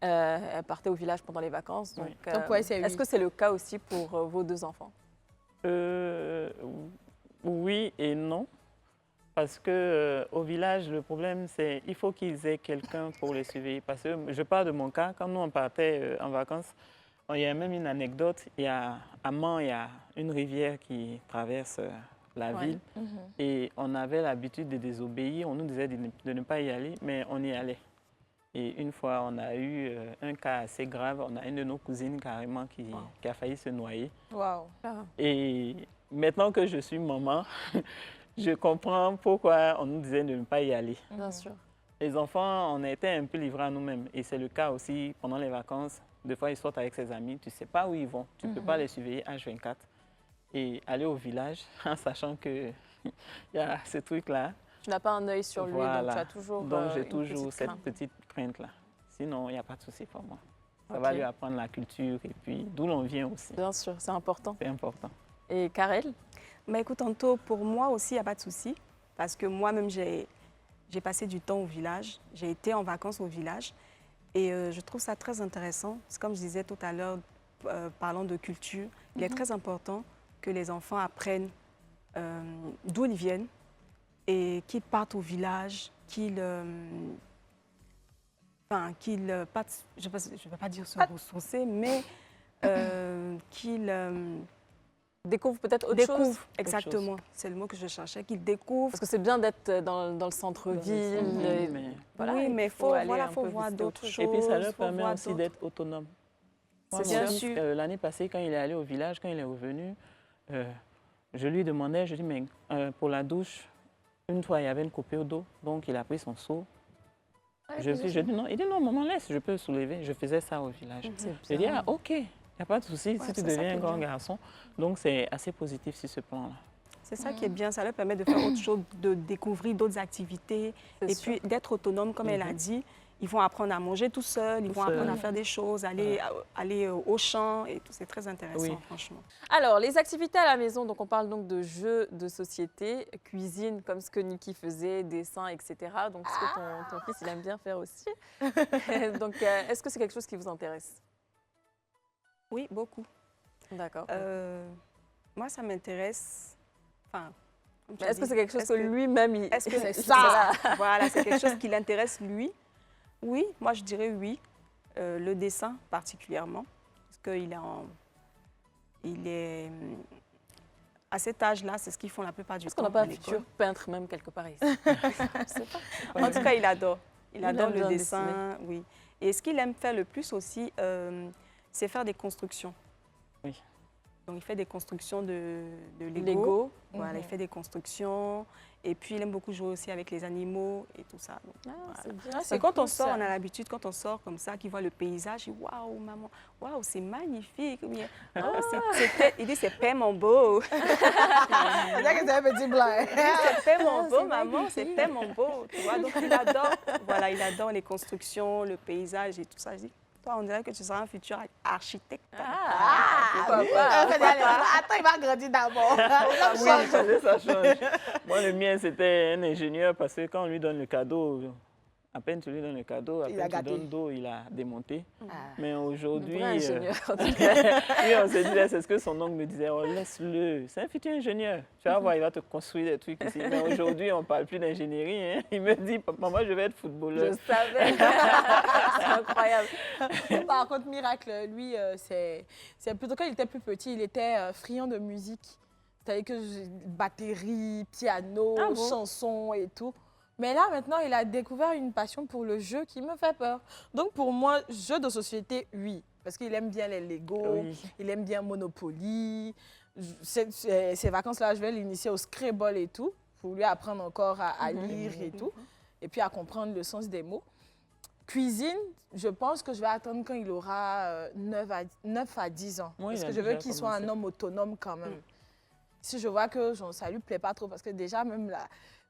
Elles partaient au village pendant les vacances. Donc, est-ce que c'est le cas aussi pour vos deux enfants? Oui et non. Parce que au village, le problème, c'est qu'il faut qu'ils aient quelqu'un pour les surveiller. Parce que je parle de mon cas, quand nous on partait en vacances, il y a même une anecdote. À Mans, il y a une rivière qui traverse la ville. Et on avait l'habitude de désobéir. On nous disait de ne pas y aller, mais on y allait. Et une fois, on a eu un cas assez grave. On a une de nos cousines carrément qui a failli se noyer. Wow. Et maintenant que je suis maman, je comprends pourquoi on nous disait de ne pas y aller. Bien sûr. Les enfants, on a été un peu livrés à nous-mêmes. Et c'est le cas aussi pendant les vacances. Des fois, ils sortent avec ses amis. Tu ne sais pas où ils vont. Tu ne peux pas les surveiller H24. Et aller au village en sachant qu'il y a ce truc-là. Tu n'as pas un œil sur lui, donc tu as toujours Donc, j'ai toujours cette petite crainte-là. Sinon, il n'y a pas de souci pour moi. Ça va lui apprendre la culture et puis d'où l'on vient aussi. Bien sûr, c'est important. C'est important. Et Karel? Écoute, Anto, pour moi aussi, il n'y a pas de souci. Parce que moi-même, j'ai passé du temps au village. J'ai été en vacances au village. Et je trouve ça très intéressant. C'est comme je disais tout à l'heure, parlant de culture, il est très important que les enfants apprennent d'où ils viennent et qu'ils partent au village, qu'ils partent, je ne vais pas dire se ressourcer, mais qu'ils découvrent peut-être autre chose. Exactement, c'est le mot que je cherchais, qu'ils découvrent. Parce que c'est bien d'être dans le centre-ville. Oui, mais il faut voir d'autres choses. Et puis ça leur permet aussi d'être autonome. C'est bien sûr. L'année passée, quand il est allé au village, quand il est revenu, je lui demandais, je dis, mais pour la douche, une fois, il y avait une coupure d'eau, donc il a pris son seau. Je dis non, il dit non, maman, laisse, je peux soulever. Je faisais ça au village. Je dis, ah, ok, il n'y a pas de souci si tu deviens un grand garçon. Donc, c'est assez positif sur ce plan-là. C'est ça qui est bien, ça leur permet de faire autre chose, de découvrir d'autres activités et puis d'être autonome, comme elle a dit. Ils vont apprendre à manger tout seuls, ils vont apprendre à faire des choses, aller au champ et tout. C'est très intéressant, franchement. Alors, les activités à la maison, donc on parle donc de jeux de société, cuisine, comme ce que Niki faisait, dessin, etc. Donc, ce que ton fils, il aime bien faire aussi. Donc, est-ce que c'est quelque chose qui vous intéresse? Oui, beaucoup. D'accord. Moi, ça m'intéresse. Enfin, est-ce que c'est quelque chose que lui-même, il... Est-ce que c'est ça? Voilà, c'est quelque chose qui l'intéresse lui. Oui, moi je dirais oui. Le dessin particulièrement, parce qu'il est à cet âge-là, c'est ce qu'ils font la plupart du temps. Est-ce qu'on n'a pas un futur peintre même quelque part ici? Je sais pas. En tout cas, il adore. Il adore le dessin, oui. Et ce qu'il aime faire le plus aussi, c'est faire des constructions. Oui. Donc, il fait des constructions de Lego. Voilà, il fait des constructions. Et puis, il aime beaucoup jouer aussi avec les animaux et tout ça. Donc, c'est bien. Et quand on sort, on a l'habitude, quand on sort comme ça, qu'il voit le paysage, il dit waouh, maman, waouh, c'est magnifique. Il dit c'est tellement beau. C'est là que c'est un petit blanc. C'est tellement beau, maman, c'est tellement beau. Tu vois, donc il adore les constructions, le paysage et tout ça. Je dis, Toi, on dirait que tu seras un futur architecte. Pourquoi pas? Attends, il va grandir d'abord. Oui, ça change. Moi, le mien, c'était un ingénieur parce que quand on lui donne le cadeau, à peine tu lui donnes le cadeau, à Il a peine tu gâté. donnes d'eau, il a démonté. Ah. Mais aujourd'hui, Vrai ingénieur. oui, on se disait, c'est ce que son oncle me disait, oh, laisse-le, c'est un futur ingénieur. Tu vas voir, il va te construire des trucs ici. Mais aujourd'hui, on ne parle plus d'ingénierie. Hein. Il me dit, papa, moi, je vais être footballeur. Je savais. C'est incroyable. Par contre, Miracle, lui, c'est plutôt quand il était plus petit, il était friand de musique. C'est-à-dire que batterie, piano, Ah bon? chansons et tout. Mais là, maintenant, il a découvert une passion pour le jeu qui me fait peur. Donc, pour moi, jeu de société, oui. Parce qu'il aime bien les Lego, Oui. il aime bien Monopoly. Ces vacances-là, je vais l'initier au Scrabble et tout, pour lui apprendre encore à lire et tout, et puis à comprendre le sens des mots. Cuisine, je pense que je vais attendre quand il aura 9 à 10 ans. Oui, parce il a que je veux déjà qu'il soit un commencé. homme autonome quand même. Si je vois que ça lui plaît pas trop, parce que déjà, même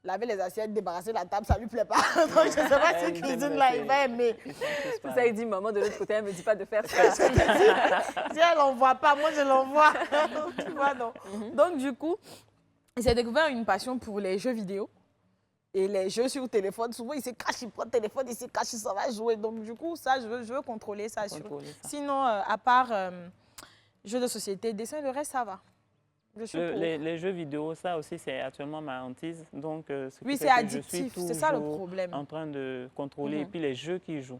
laver les assiettes, débarrasser la table, ça lui plaît pas. Donc, je sais pas si Elle, cuisine, là, il va aimer. ils sont tous C'est ça, pareils. il dit, maman, de l'autre côté, elle me dit pas de faire ça. Si elle l'envoie pas, moi, je l'envoie. Tu vois, donc. Donc, du coup, il s'est découvert une passion pour les jeux vidéo. Et les jeux sur téléphone, souvent, il se cache, il prend le téléphone, il se cache, il s'en va jouer. Donc, du coup, ça, je veux contrôler ça. Contrôler ça. Sinon, à part jeux de société, dessin, le reste, ça va. Je suis pour. Les jeux vidéo, ça aussi, c'est actuellement ma hantise. Donc, ce qui Oui, fait c'est que je suis addictif, c'est ça le toujours problème. en train de contrôler. Et puis, les jeux qu'ils jouent.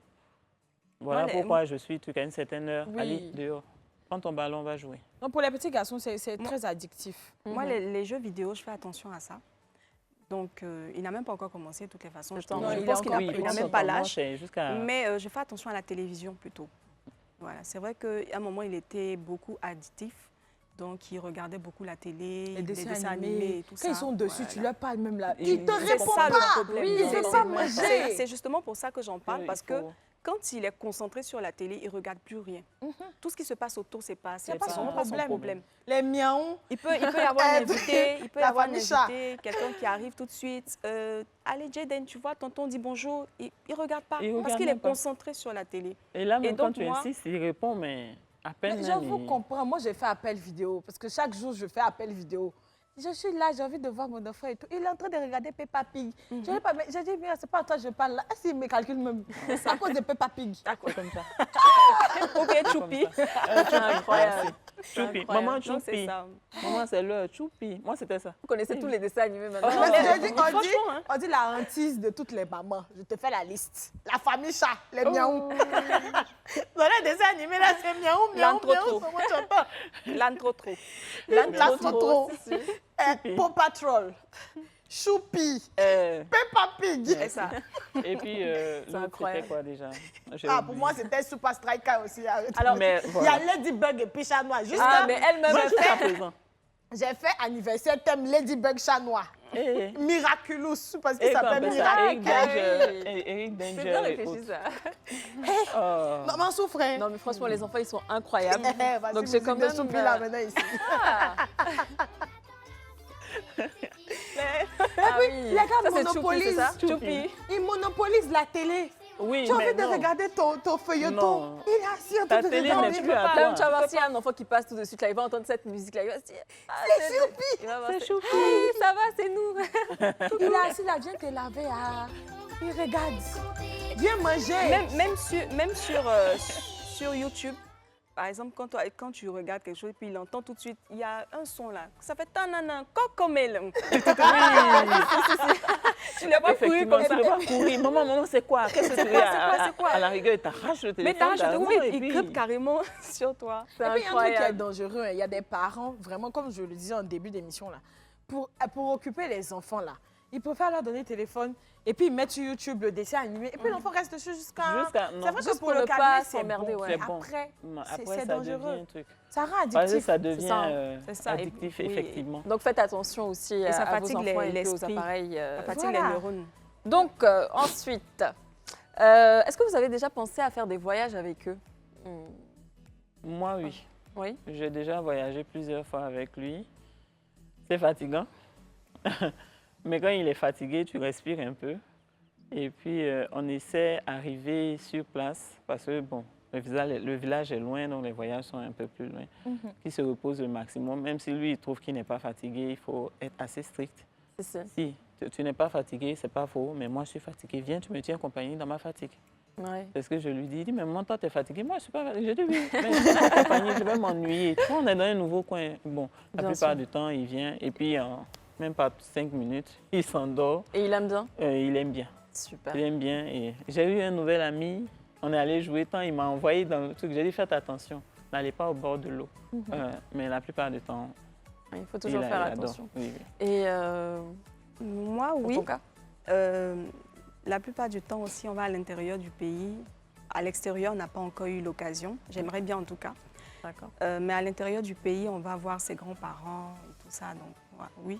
Moi, Voilà les- pourquoi je suis à une certaine heure. Oui. Allez, dehors. Prends ton ballon, on va jouer. Donc, pour les petits garçons, c'est très addictif. Moi, les jeux vidéo, je fais attention à ça. Donc, il n'a même pas encore commencé de toutes les façons. Attends, Je non, il pense est qu'il encore n'a petit. il n'a Oui, même pas l'âge. Jusqu'à... Mais je fais attention à la télévision plutôt. Voilà, c'est vrai qu'à un moment, il était beaucoup addictif. Donc, il regardait beaucoup la télé, Les dessins animés. et tout ça. Quand ils sont dessus, Voilà. tu leur parles même là. Et Ils te C'est répondent ça pas. le problème. Oui, ils C'est- veulent c'est- pas manger. C'est justement pour ça que j'en parle, Il parce que faut- quand il est concentré sur la télé, il ne regarde plus rien. Tout ce qui se passe autour, c'est pas C'est pas son vraiment problème. Les miaons. Il peut y avoir un invité, il peut y La avoir un famille chat. invité, quelqu'un qui arrive tout de suite. Allez, Jaden, tu vois, tonton dit bonjour. Il ne regarde pas, Il parce regarde qu'il est même pas. concentré sur la télé. Et là, même Et donc, quand tu moi- insistes, il répond, mais à peine Mais même, j'avoue il- comprendre. Moi, j'ai fait appel vidéo parce que chaque jour, je fais appel vidéo. Je suis là, j'ai envie de voir mon enfant et tout. Il est en train de regarder Peppa Pig. Je n'ai pas, mais j'ai dit, mais c'est pas à toi que je parle là. S'il me calcule même, c'est à cause de Peppa Pig. C'est comme ça. Ok, Choupi. C'est incroyable. Choupi. incroyable. Maman, Donc, c'est Choupi. ça. Maman, c'est l'heure. Choupi. Moi, c'était ça. Vous connaissez tous les dessins animés maintenant. Mais mais je dis, franchement, hein. on dit la hantise de toutes les mamans. Je te fais la liste. La famille chat, les miaou. Dans les dessins animés, là, c'est miaou, miaou, L'antro miaou. trop. Comment tu entends? L'âne trop trop. L'antro trop. Si, si. Paw Patrol. Choupi. Peppa Pig. C'est ça. Et puis, l'autre, incroyable. c'était quoi déjà? J'ai Ah, oublié. pour moi, c'était Super Striker aussi. Arrête. Alors, Mais il y voilà. a Ladybug et puis chat noir. Juste Ah, là, mais elle-même, Moi, elle jusqu'à fait. présent. j'ai fait anniversaire thème Ladybug chat noir. Eh, Miraculous, parce eh, qu'il comment on s'appelle appelle ça? Eric Miracle. Danger. oui. Eric Danger. C'est bien et réfléchi, autres. ça. Oh. Maman souffrait. Non, mais franchement, les enfants, ils sont incroyables. Vas-y, Donc, c'est comme de de Choupi soupe, là maintenant ici. Ah, ah oui. Les gars Ça, c'est Choupi, monopolisent. c'est ça Choupi. Ils monopolisent la télé. Oui, Tu as mais envie de non. regarder ton feuilleton. Non. Il est assis en Ta train de télé regarder. n'est plus à Même tu vas toi. voir s'il y a un enfant qui passe tout de suite, là, il va entendre cette musique-là, il va se dire ah, C'est Choupi. il va voir, C'est Choupi. Oui, ça va, c'est nous. Il est assis là, viens te laver. Ah. Il regarde. Viens manger. Même sur YouTube, par exemple, quand tu regardes quelque chose et puis il entend tout de suite, il y a un son là. Ça fait tanana, cocomel. Tu n'as pas couru Effectivement, comme tu ça. ne peux pas courir. Maman, c'est quoi? Qu'est-ce que tu veux? c'est quoi? À la rigueur, il t'arrache le téléphone. Mais t'arraches, carrément, oui, et il puis- grippe carrément sur toi. C'est Et puis, il y a un truc qui est incroyable. dangereux. Hein. Il y a des parents, vraiment, comme je le disais en début d'émission, là, pour occuper les enfants, là, ils préfèrent leur donner le téléphone et puis ils mettent sur YouTube le dessin animé. Et puis l'enfant reste dessus jusqu'à... non. C'est vrai que Juste pour pour le ne calmer, pas c'est s'emmerder, bon. ouais. C'est bon. Après, Après, c'est ça dangereux. devient un truc. Ça rend Parce que addictif. ça devient ça. C'est ça. addictif, Et- oui. effectivement. Donc faites attention aussi Et ça à vos fatigue enfants et puis aux l'esprit. appareils. Ça fatigue Voilà. les neurones. Donc ensuite, est-ce que vous avez déjà pensé à faire des voyages avec eux? Moi, oui. Oui. J'ai déjà voyagé plusieurs fois avec lui. C'est fatigant. Mais quand il est fatigué, tu respires un peu. Et puis, on essaie d'arriver sur place parce que, bon, Le village est loin, donc les voyages sont un peu plus loin. Qu'il se repose le maximum. Même si lui, il trouve qu'il n'est pas fatigué, il faut être assez strict. C'est ça. Si tu n'es pas fatigué, c'est pas faux, mais moi, je suis fatigué. Viens, tu me tiens compagnie dans ma fatigue. Ouais. C'est ce que je lui dis. Il dit, mais moi, toi, tu es fatigué. Moi, je ne suis pas fatigué. Je dis, oui, mais je suis en compagnie, je vais m'ennuyer. Quand on est dans un nouveau coin, bon, la Bien plupart sûr. du temps, il vient et puis, même pas 5 minutes, il s'endort. Et il aime bien? Il aime bien. Super. Il aime bien. Et j'ai eu un nouvel ami. On est allé jouer tant, il m'a envoyé dans le truc. J'ai dit, faites attention, n'allez pas au bord de l'eau. Mais la plupart du temps, Il faut toujours faire adore. attention. Oui, oui. Et Moi, en oui. ton cas? La plupart du temps aussi, on va à l'intérieur du pays. À l'extérieur, on n'a pas encore eu l'occasion. J'aimerais bien en tout cas. D'accord. Mais à l'intérieur du pays, on va voir ses grands-parents et tout ça. Donc, ouais, oui.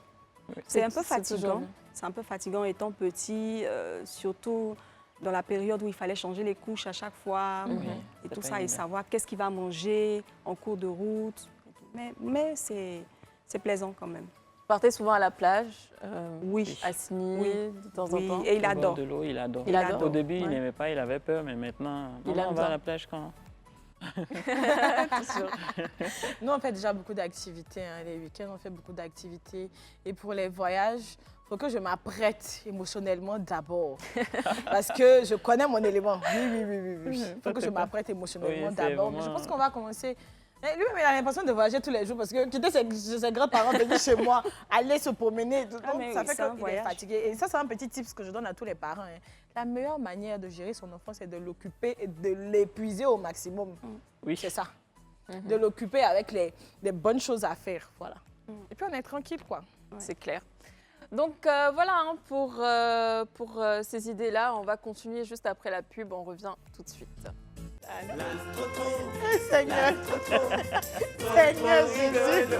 Oui. C'est un peu toujours fatigant. bien. C'est un peu fatigant étant petit, surtout dans la période où il fallait changer les couches à chaque fois Oui, et c'est tout pas ça, et évident. savoir qu'est-ce qu'il va manger en cours de route. Mais c'est plaisant quand même. Vous partez souvent à la plage, Oui. à Signy, Oui. de temps Oui, en temps? et il Au bord adore. de l'eau, il adore. Il adore. Au début, il Ouais. n'aimait pas, il avait peur, mais maintenant, Il maman, aime on va à bien. la plage quand? C'est sûr. Nous, on fait déjà beaucoup d'activités. Hein. Les week-ends, on fait beaucoup d'activités. Et pour les voyages, il faut que je m'apprête émotionnellement d'abord. Parce que je connais mon élément. Oui. Il faut que je m'apprête émotionnellement Oui, c'est d'abord. Mais je vraiment- pense qu'on va commencer. Et lui-même, il a l'impression de voyager tous les jours parce que quitter ses grands-parents, venir chez moi, aller se promener, tout, Ah, donc mais ça oui, fait c'est un qu'il est voyage. fatigué. Et ça, c'est un petit tip que je donne à tous les parents. Hein. La meilleure manière de gérer son enfant, c'est de l'occuper et de l'épuiser au maximum. Oui. C'est ça. De l'occuper avec les bonnes choses à faire. Voilà. Et puis on est tranquille, quoi. C'est clair. Donc voilà, hein, pour ces idées-là, on va continuer juste après la pub. On revient tout de suite. Seigneur, Seigneur Jésus.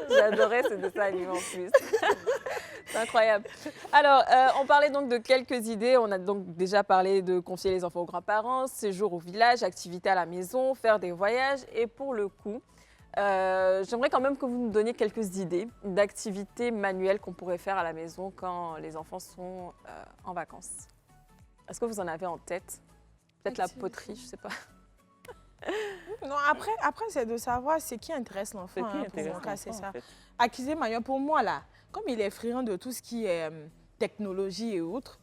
J'adorais ce dessin animé en plus. C'est incroyable. Alors, on parlait donc de quelques idées. On a donc déjà parlé de confier les enfants aux grands-parents, séjour au village, activités à la maison, faire des voyages. Et pour le coup, j'aimerais quand même que vous nous donniez quelques idées d'activités manuelles qu'on pourrait faire à la maison quand les enfants sont en vacances. Est-ce que vous en avez en tête? Peut-être la poterie, je ne sais pas. Non, après c'est de savoir ce qui intéresse l'enfant. C'est qui Hein, pour intéresse mon cas, c'est l'enfant, ça. en fait. Acquisition manuelle, pour moi, là, comme il est friand de tout ce qui est technologie et autres,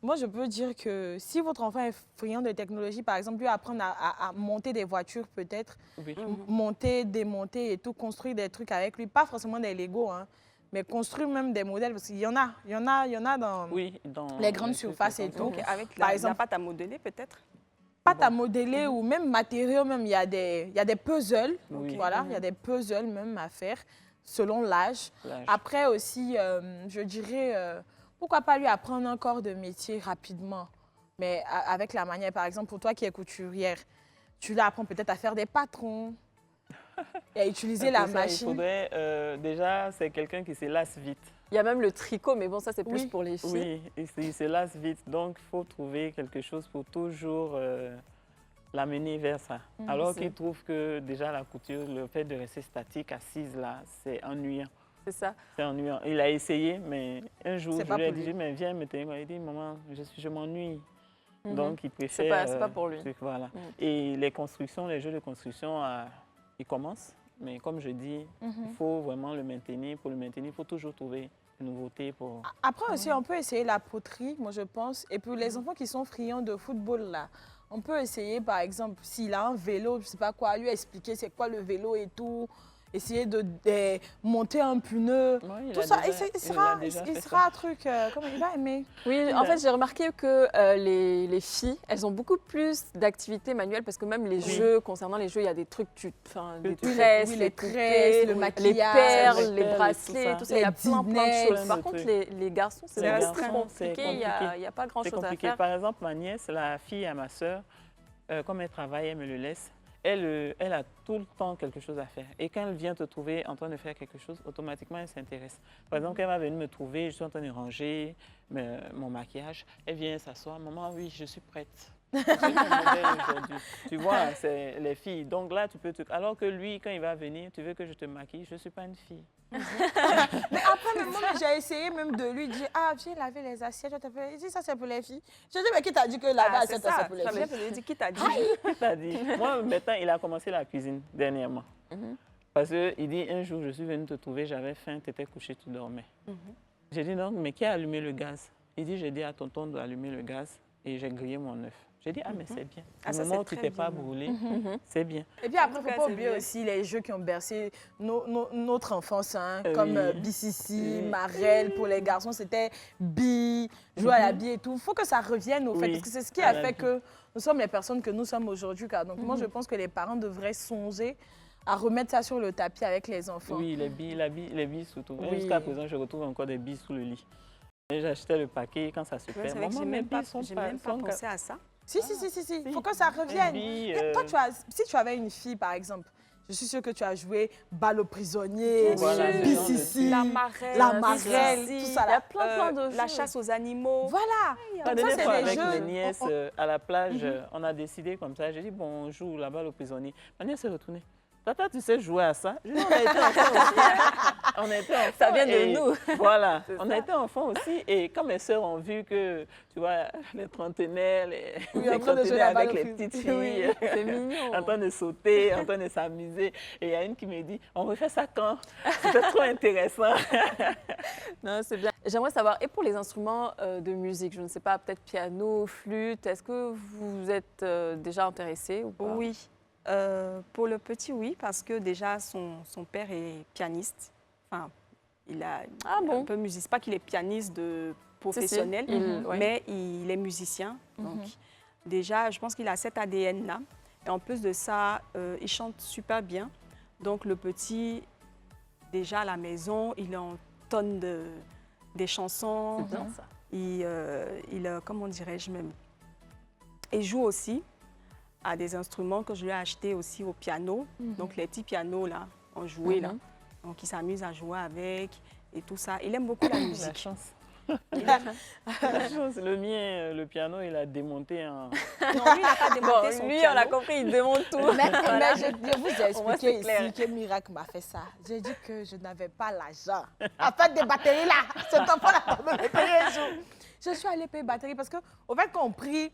moi, je peux dire que si votre enfant est friand de technologie, par exemple, lui apprendre à monter des voitures, peut-être, Oui. monter, démonter et tout, construire des trucs avec lui, pas forcément des Lego, hein, mais construire même des modèles, parce qu'il y en a dans Oui, dans les grandes les trucs, surfaces les et grandes tout. Donc, avec Par la exemple- pâte à modeler, peut-être. pâte à modeler ou même matériaux, même il y a des puzzles, Oui. voilà, il y a des puzzles même à faire selon l'âge. l'âge. Après aussi, je dirais, pourquoi pas lui apprendre un corps de métier rapidement, mais avec la manière, par exemple, pour toi qui es couturière, tu l'apprends peut-être à faire des patrons et à utiliser la Pour ça, machine. Il faudrait, déjà, c'est quelqu'un qui se lasse vite. Il y a même le tricot, mais bon, ça, c'est plus Oui. pour les filles. Oui, il se lasse vite. Donc, il faut trouver quelque chose pour toujours l'amener vers ça. Alors c'est- qu'il trouve que déjà la couture, le fait de rester statique, assise là, c'est ennuyant. C'est ça. C'est ennuyant. Il a essayé, mais un jour, C'est je pas lui ai pour dit, lui. mais viens me tenir. Il dit, maman, je m'ennuie. Mhm. Donc, il préfère... C'est pas pour lui. Voilà. Mhm. Et les constructions, les jeux de construction, ils commencent. Mais comme je dis, il faut vraiment le maintenir. Pour le maintenir, il faut toujours trouver une nouveauté pour... Après aussi, on peut essayer la poterie, moi je pense. Et puis les enfants qui sont friands de football, là, on peut essayer, par exemple, s'il a un vélo, je sais pas quoi, lui expliquer c'est quoi le vélo et tout. Essayer de monter un pneu. Ouais, il Tout a ça, déjà- il il sera, a déjà il fait sera ça. un truc, comment il va aimer. Oui, en fait, j'ai remarqué que les filles, elles ont beaucoup plus d'activités manuelles parce que même les jeux, concernant les jeux, il y a des trucs, des Oui, tresses, oui, les les tresses, poupées, le les maquillage, perles, les les perles et bracelets, tout tout ça. ça. Il y a Les plein de diners, choses. plein Par de contre, trucs. les garçons, c'est Les plus garçons, c'est compliqué. Il n'y compliqué. a pas C'est grand-chose à compliqué. faire. Par exemple, ma nièce, la fille à ma sœur, comme elle travaille, elle me le laisse. Elle a tout le temps quelque chose à faire. Et quand elle vient te trouver en train de faire quelque chose, automatiquement, elle s'intéresse. Par exemple, quand elle va venir me trouver, je suis en train de ranger mon maquillage. Elle vient s'asseoir. Maman, oui, je suis prête. C'est mon modèle aujourd'hui. Tu vois, c'est les filles. Donc là, tu peux te... Alors que lui, quand il va venir, tu veux que je te maquille, je ne suis pas une fille. Mais après, même moi, j'ai essayé même de lui dire, ah, viens laver les assiettes. Il dit, ça, c'est pour les filles. Je dis, mais qui t'a dit que laver les assiettes, c'est pour les filles? Je lui ai dit, qui t'a dit? Qui t'a dit? Moi, maintenant, il a commencé la cuisine dernièrement. Parce qu'il dit, un jour, je suis venue te trouver, j'avais faim, tu étais couché, tu dormais. J'ai dit, donc, mais qui a allumé le gaz? Il dit, j'ai dit à tonton d'allumer le gaz et j'ai grillé mon œuf. J'ai dit, ah, mais c'est bien. Au moment où tu t'es pas brûlé, c'est bien. Et puis après, il ne cas, faut pas c'est oublier bien. aussi les jeux qui ont bercé notre enfance, hein, comme Oui. BCC, Oui. Marelle. Pour les garçons, c'était Bille, jouer à la bille et tout. Il faut que ça revienne, au fait, Oui, parce que c'est ce qui à a la fait bille. que nous sommes les personnes que nous sommes aujourd'hui. Donc, moi, je pense que les parents devraient songer à remettre ça sur le tapis avec les enfants. Oui, les billes surtout. Même Oui. jusqu'à présent, je retrouve encore des billes sous le lit. Et j'achetais le paquet quand ça se Ouais, perd. c'est vrai que Maman, j'ai mes même pas, billes sont j'ai pas... même pas sont pensé à ça. Si. Il faut que ça revienne. billes, Et toi, si tu avais une fille, par exemple, je suis sûre que tu as joué Balle aux prisonniers, Voilà, ce genre de BCC, La marelle, la marelle, BCC, tout ça Il y a là. plein de jeux. la chasse aux animaux. Voilà. La Donc ça, dernière c'est fois, des avec jeux. mes nièces, à la plage, on a décidé comme ça. J'ai dit, bon, on joue la balle aux prisonniers. Ma nièce s'est retournée. Tata, tu sais jouer à ça? J'ai dit, on a été enfants aussi. On a été enfants. Ça vient de et nous. Voilà, C'est on ça. a été enfants aussi. Et quand mes sœurs ont vu que, tu vois, les trentenaires, Oui, les en train de jouer trentenaires la balle avec aux les petites prisonniers. filles, C'est mignon. en train de sauter, en train de s'amuser. Et il y a une qui me dit, on refait ça quand? C'était trop intéressant. Non, c'est bien. J'aimerais savoir, et pour les instruments de musique, je ne sais pas, peut-être piano, flûte, est-ce que vous êtes déjà intéressé ou pas? Oui. Pour le petit, oui, parce que déjà, son père est pianiste. Enfin, il a Ah bon? un peu musicien. Pas qu'il est pianiste professionnel, Ouais. mais il est musicien. Donc, déjà, je pense qu'il a cet ADN-là. Et en plus de ça, il chante super bien. Donc, le petit, déjà à la maison, il entonne des chansons. C'est bien ça. Comment dirais-je même, il joue aussi à des instruments que je lui ai achetés aussi au piano. Donc, les petits pianos, là, en joué, là. Donc, il s'amuse à jouer avec et tout ça. Il aime beaucoup la La musique. chance. La chance. Le mien, le piano, il a démonté en... Non, lui, il n'a pas démonté son Lui, on piano. a compris, il démonte tout. Mais je vous ai Au moins, expliqué c'est clair. ici que Miracle m'a fait ça. J'ai dit que je n'avais pas l'argent à faire des batteries là. Cet enfant-là va me payer un jour. Je suis allée payer batterie parce qu'au fait, quand on prie,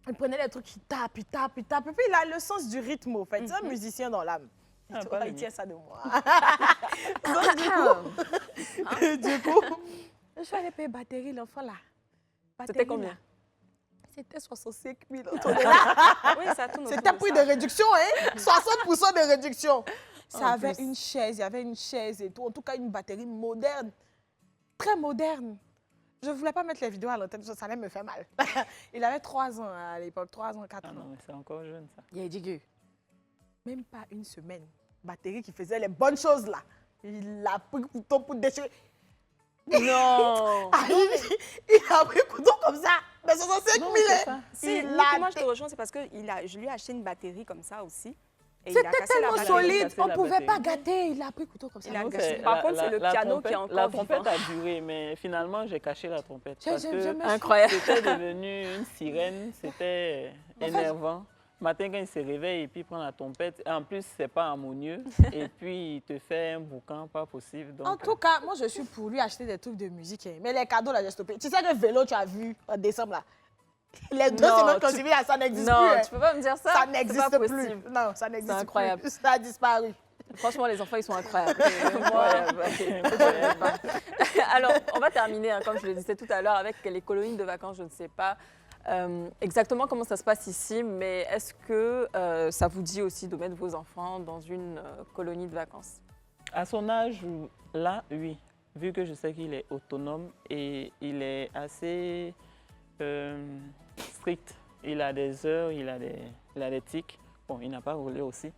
il prenait des trucs, il tape. Et puis il a le sens du rythme, au fait. C'est un musicien dans l'âme. Ah, Il pas le tient mien. ça de moi. Donc, du coup, je suis allée payer batterie, l'enfant là. C'était Batterie, combien? là. C'était 65 000 autour de là. Oui, ça tourne autour C'était de prix ça. de réduction, hein? 60% de réduction. Ça En avait plus. une chaise, il y avait une chaise et tout. En tout cas, une batterie moderne. Très moderne. Je ne voulais pas mettre les vidéos à l'antenne, ça allait me faire mal. Il avait 3 ans à l'époque, 3 ans, 4 Ah non, ans. mais c'est encore jeune, ça. Il a dit que même pas une semaine, batterie qui faisait les bonnes choses là. Il a pris couteau pour déchirer. Non. Ah, il a pris couteau comme ça. Mais 65 000. Non, c'est hein. ça. Si, Il moi, a comment je te dé- rejoins, c'est parce que je lui ai acheté une batterie comme ça aussi. Et il a C'était cassé la tellement batterie. solide, cassé on ne la pouvait batterie. pas gâter. Il a pris couteau comme ça. Il a Non, cassé. c'est- Par contre, c'est le piano qui est La encore trompette vivant. a duré, mais finalement, j'ai caché la trompette. Je- Parce je- que je me- Incroyable. c'était devenu une sirène, c'était En fait, énervant. Matin, quand il se réveille et puis il prend la trompette, en plus, c'est pas harmonieux. Et puis, il te fait un boucan pas possible. Donc, En tout cas, moi, je suis pour lui acheter des trucs de musique. Hein. Mais les cadeaux, là, j'ai stoppé. Tu sais que vélo, tu as vu en décembre, là. Les 2 Non, semaines qu'on tu- suivi, là, ça n'existe plus. Non, Hein. tu peux pas me dire ça. Ça C'est n'existe pas plus. possible. Non, ça n'existe plus. incroyable. Ça a disparu. Franchement, les enfants, ils sont incroyables. incroyable. Alors, on va terminer, hein, comme je le disais tout à l'heure, avec les colonies de vacances. Je ne sais pas exactement comment ça se passe ici, mais est-ce que ça vous dit aussi de mettre vos enfants dans une colonie de vacances? À son âge, là, oui. Vu que je sais qu'il est autonome et il est assez strict. Il a des heures, il a des tics. Bon, il n'a pas roulé aussi.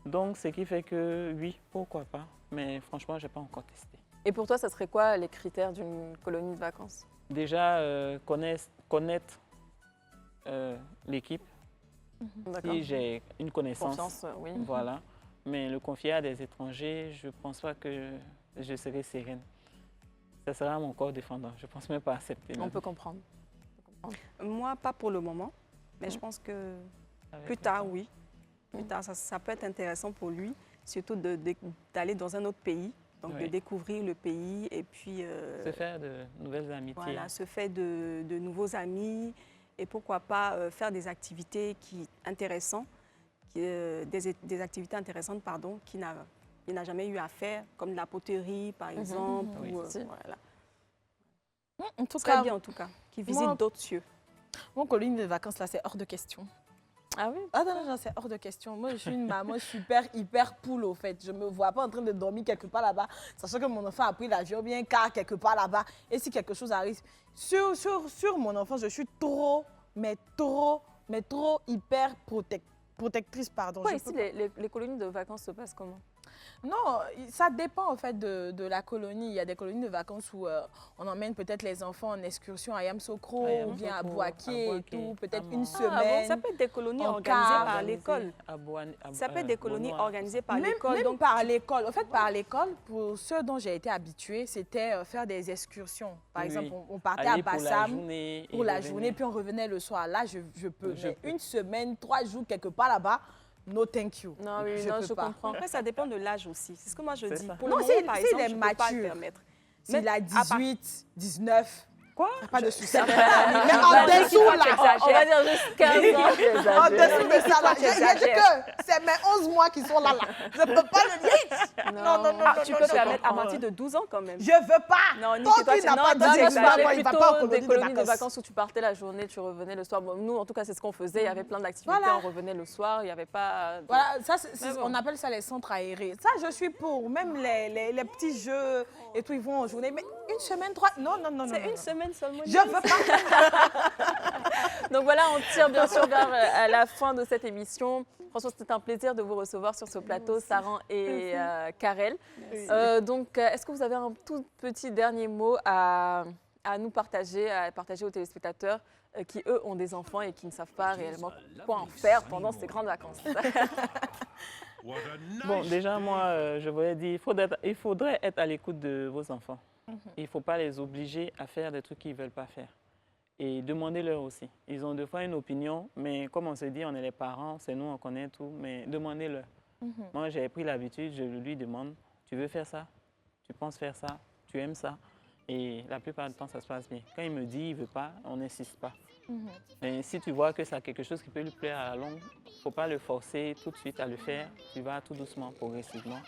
Donc, ce qui fait que oui, pourquoi pas. Mais franchement, je n'ai pas encore testé. Et pour toi, ça serait quoi les critères d'une colonie de vacances? Déjà, connaître l'équipe. D'accord. Si j'ai une connaissance, Confiance, oui. voilà. Mais le confier à des étrangers, je ne pense pas que je serai sereine. Ça sera mon corps défendant. Je ne pense même pas accepter. On même. peut comprendre. Moi, pas pour le moment. Mais je pense que Avec plus le tard, temps. oui. Plus tard, ça peut être intéressant pour lui, surtout d'aller dans un autre pays, donc de Oui. découvrir le pays et puis Se faire de nouvelles amitiés. voilà, se faire de nouveaux amis et pourquoi pas faire des activités intéressantes, des activités intéressantes pardon, qu'il n'a jamais eu à faire, comme de la poterie par exemple. Oui, Ou, si. voilà. En tout Ce serait cas, bien en tout cas, qu'il visite moi- d'autres cieux. mon colonie de vacances, là, c'est hors de question. Ah oui? Ah non, non, non, c'est hors de question. Moi, je suis une maman hyper poule, au fait. Je ne me vois pas en train de dormir quelque part là-bas, sachant que mon enfant a pris l'avion bien car quelque part là-bas. Et si quelque chose arrive, sur mon enfant, je suis trop hyper protectrice, pardon. Pourquoi Je ici, peux pas- les colonies de vacances se passent comment? Non, ça dépend en fait de la colonie. Il y a des colonies de vacances où on emmène peut-être les enfants en excursion à Yamsokro À ou bien à Yamoussoukro, Boaké à et Boaké, tout, peut-être à une Mans. Ah bon, semaine. ça peut être des colonies en organisées car, par l'école. Ça peut être des colonies organisées par Même, l'école. même Donc, par l'école. En fait, par l'école, pour ceux dont j'ai été habituée, c'était faire des excursions. Par Oui. exemple, on partait Aller à pour la Bassam journée. pour et la revenir. journée, puis on revenait le soir. Là, je peux. Je Mais peux. une semaine, 3 jours, quelque part là-bas, no thank you. Non, oui, Je non, peux je pas. comprends. après, ça dépend de l'âge aussi. C'est ce que moi je C'est dis. ça. Pour Non, le moment, s'il par est exemple, je ne peux pas mature. le permettre. S'il a à part- 18, 19, Quoi? pas de souci. Mais Bah, en dis dessous, pas là, que On va dire juste 15 ans. en dessous de ça, là, tu j'ai dit exagères. que c'est mes 11 mois qui sont là. Je ne peux pas le dire. Non, non, non, Ah, non, tu non, peux je permettre à comprends. partir de 12 ans quand même. Je veux pas. Non, Niki, Tant toi, qu'il tu- n'a non, pas toi, Moi, tu je d'âge, parlais il va pas plutôt en colonie des de colonies de vacances. vacances où tu partais la journée, tu revenais le soir. Bon, nous, en tout cas, c'est ce qu'on faisait. Il y avait plein d'activités, Voilà. on revenait le soir. Il n'y avait pas... de- Voilà, ça, Mais bon. on appelle ça les centres aérés. Ça, je suis pour. Même les petits jeux et tout, ils vont en journée. Mais une semaine, 3... Non, non, non, non. C'est non, une non. semaine seulement. Je veux pas. Donc voilà, on tire bien sûr vers à la fin de cette émission. Franchement, c'était un plaisir de vous recevoir sur ce plateau, Saran et Karel. Est-ce que vous avez un tout petit dernier mot à nous partager, à partager aux téléspectateurs qui, eux, ont des enfants et qui ne savent pas réellement quoi en faire pendant ces grandes vacances? Bon, déjà, moi, je voulais dire, il faudrait être à l'écoute de vos enfants. Il ne faut pas les obliger à faire des trucs qu'ils ne veulent pas faire. Et demandez-leur aussi. Ils ont des fois une opinion, mais comme on se dit, on est les parents, c'est nous, on connaît tout, mais demandez-leur. Moi, j'ai pris l'habitude, je lui demande, tu veux faire ça? Tu penses faire ça? Tu aimes ça? Et la plupart du temps, ça se passe bien. Quand il me dit, il ne veut pas, on n'insiste pas. Mais si tu vois que c'est quelque chose qui peut lui plaire à la longue, il ne faut pas le forcer tout de suite à le faire. Tu vas tout doucement, progressivement.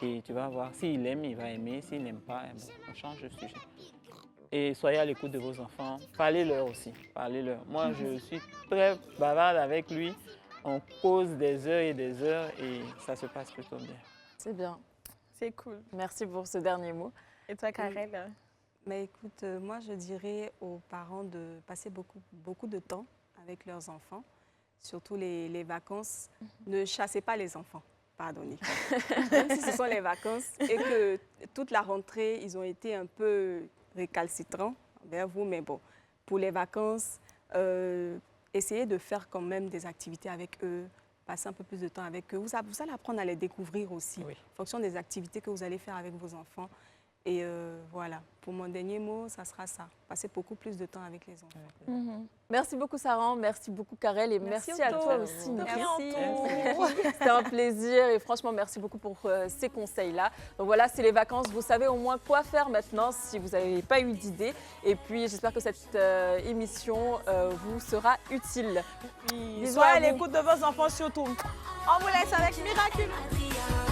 Et tu vas voir. S'il aime, il va aimer. S'il n'aime pas, eh bon, on change de sujet. Et soyez à l'écoute de vos enfants. Parlez-leur aussi. Parlez-leur. Moi, je suis très bavarde avec lui. On cause des heures et ça se passe plutôt bien. C'est bien. C'est cool. Merci pour ce dernier mot. Et toi, Karel? Mais écoute, moi je dirais aux parents de passer beaucoup de temps avec leurs enfants, surtout les vacances. Ne chassez pas les enfants, pardonnez. Même si ce sont les vacances et que toute la rentrée, ils ont été un peu récalcitrants envers vous, mais bon, pour les vacances, essayez de faire quand même des activités avec eux, passer un peu plus de temps avec eux. Vous allez apprendre à les découvrir aussi, Oui. en fonction des activités que vous allez faire avec vos enfants. Et voilà, pour mon dernier mot, ça sera ça. Passer beaucoup plus de temps avec les enfants. Merci beaucoup, Saran. Merci beaucoup, Karel. Et merci, à Otto. toi aussi. De rien, Merci. Otto. C'était un plaisir. Et franchement, merci beaucoup pour ces conseils-là. Donc voilà, c'est les vacances. Vous savez au moins quoi faire maintenant si vous n'avez pas eu d'idée. Et puis, j'espère que cette émission vous sera utile. Bisous Soyez à à vous. l'écoute de vos enfants surtout. On vous laisse avec Miraculous.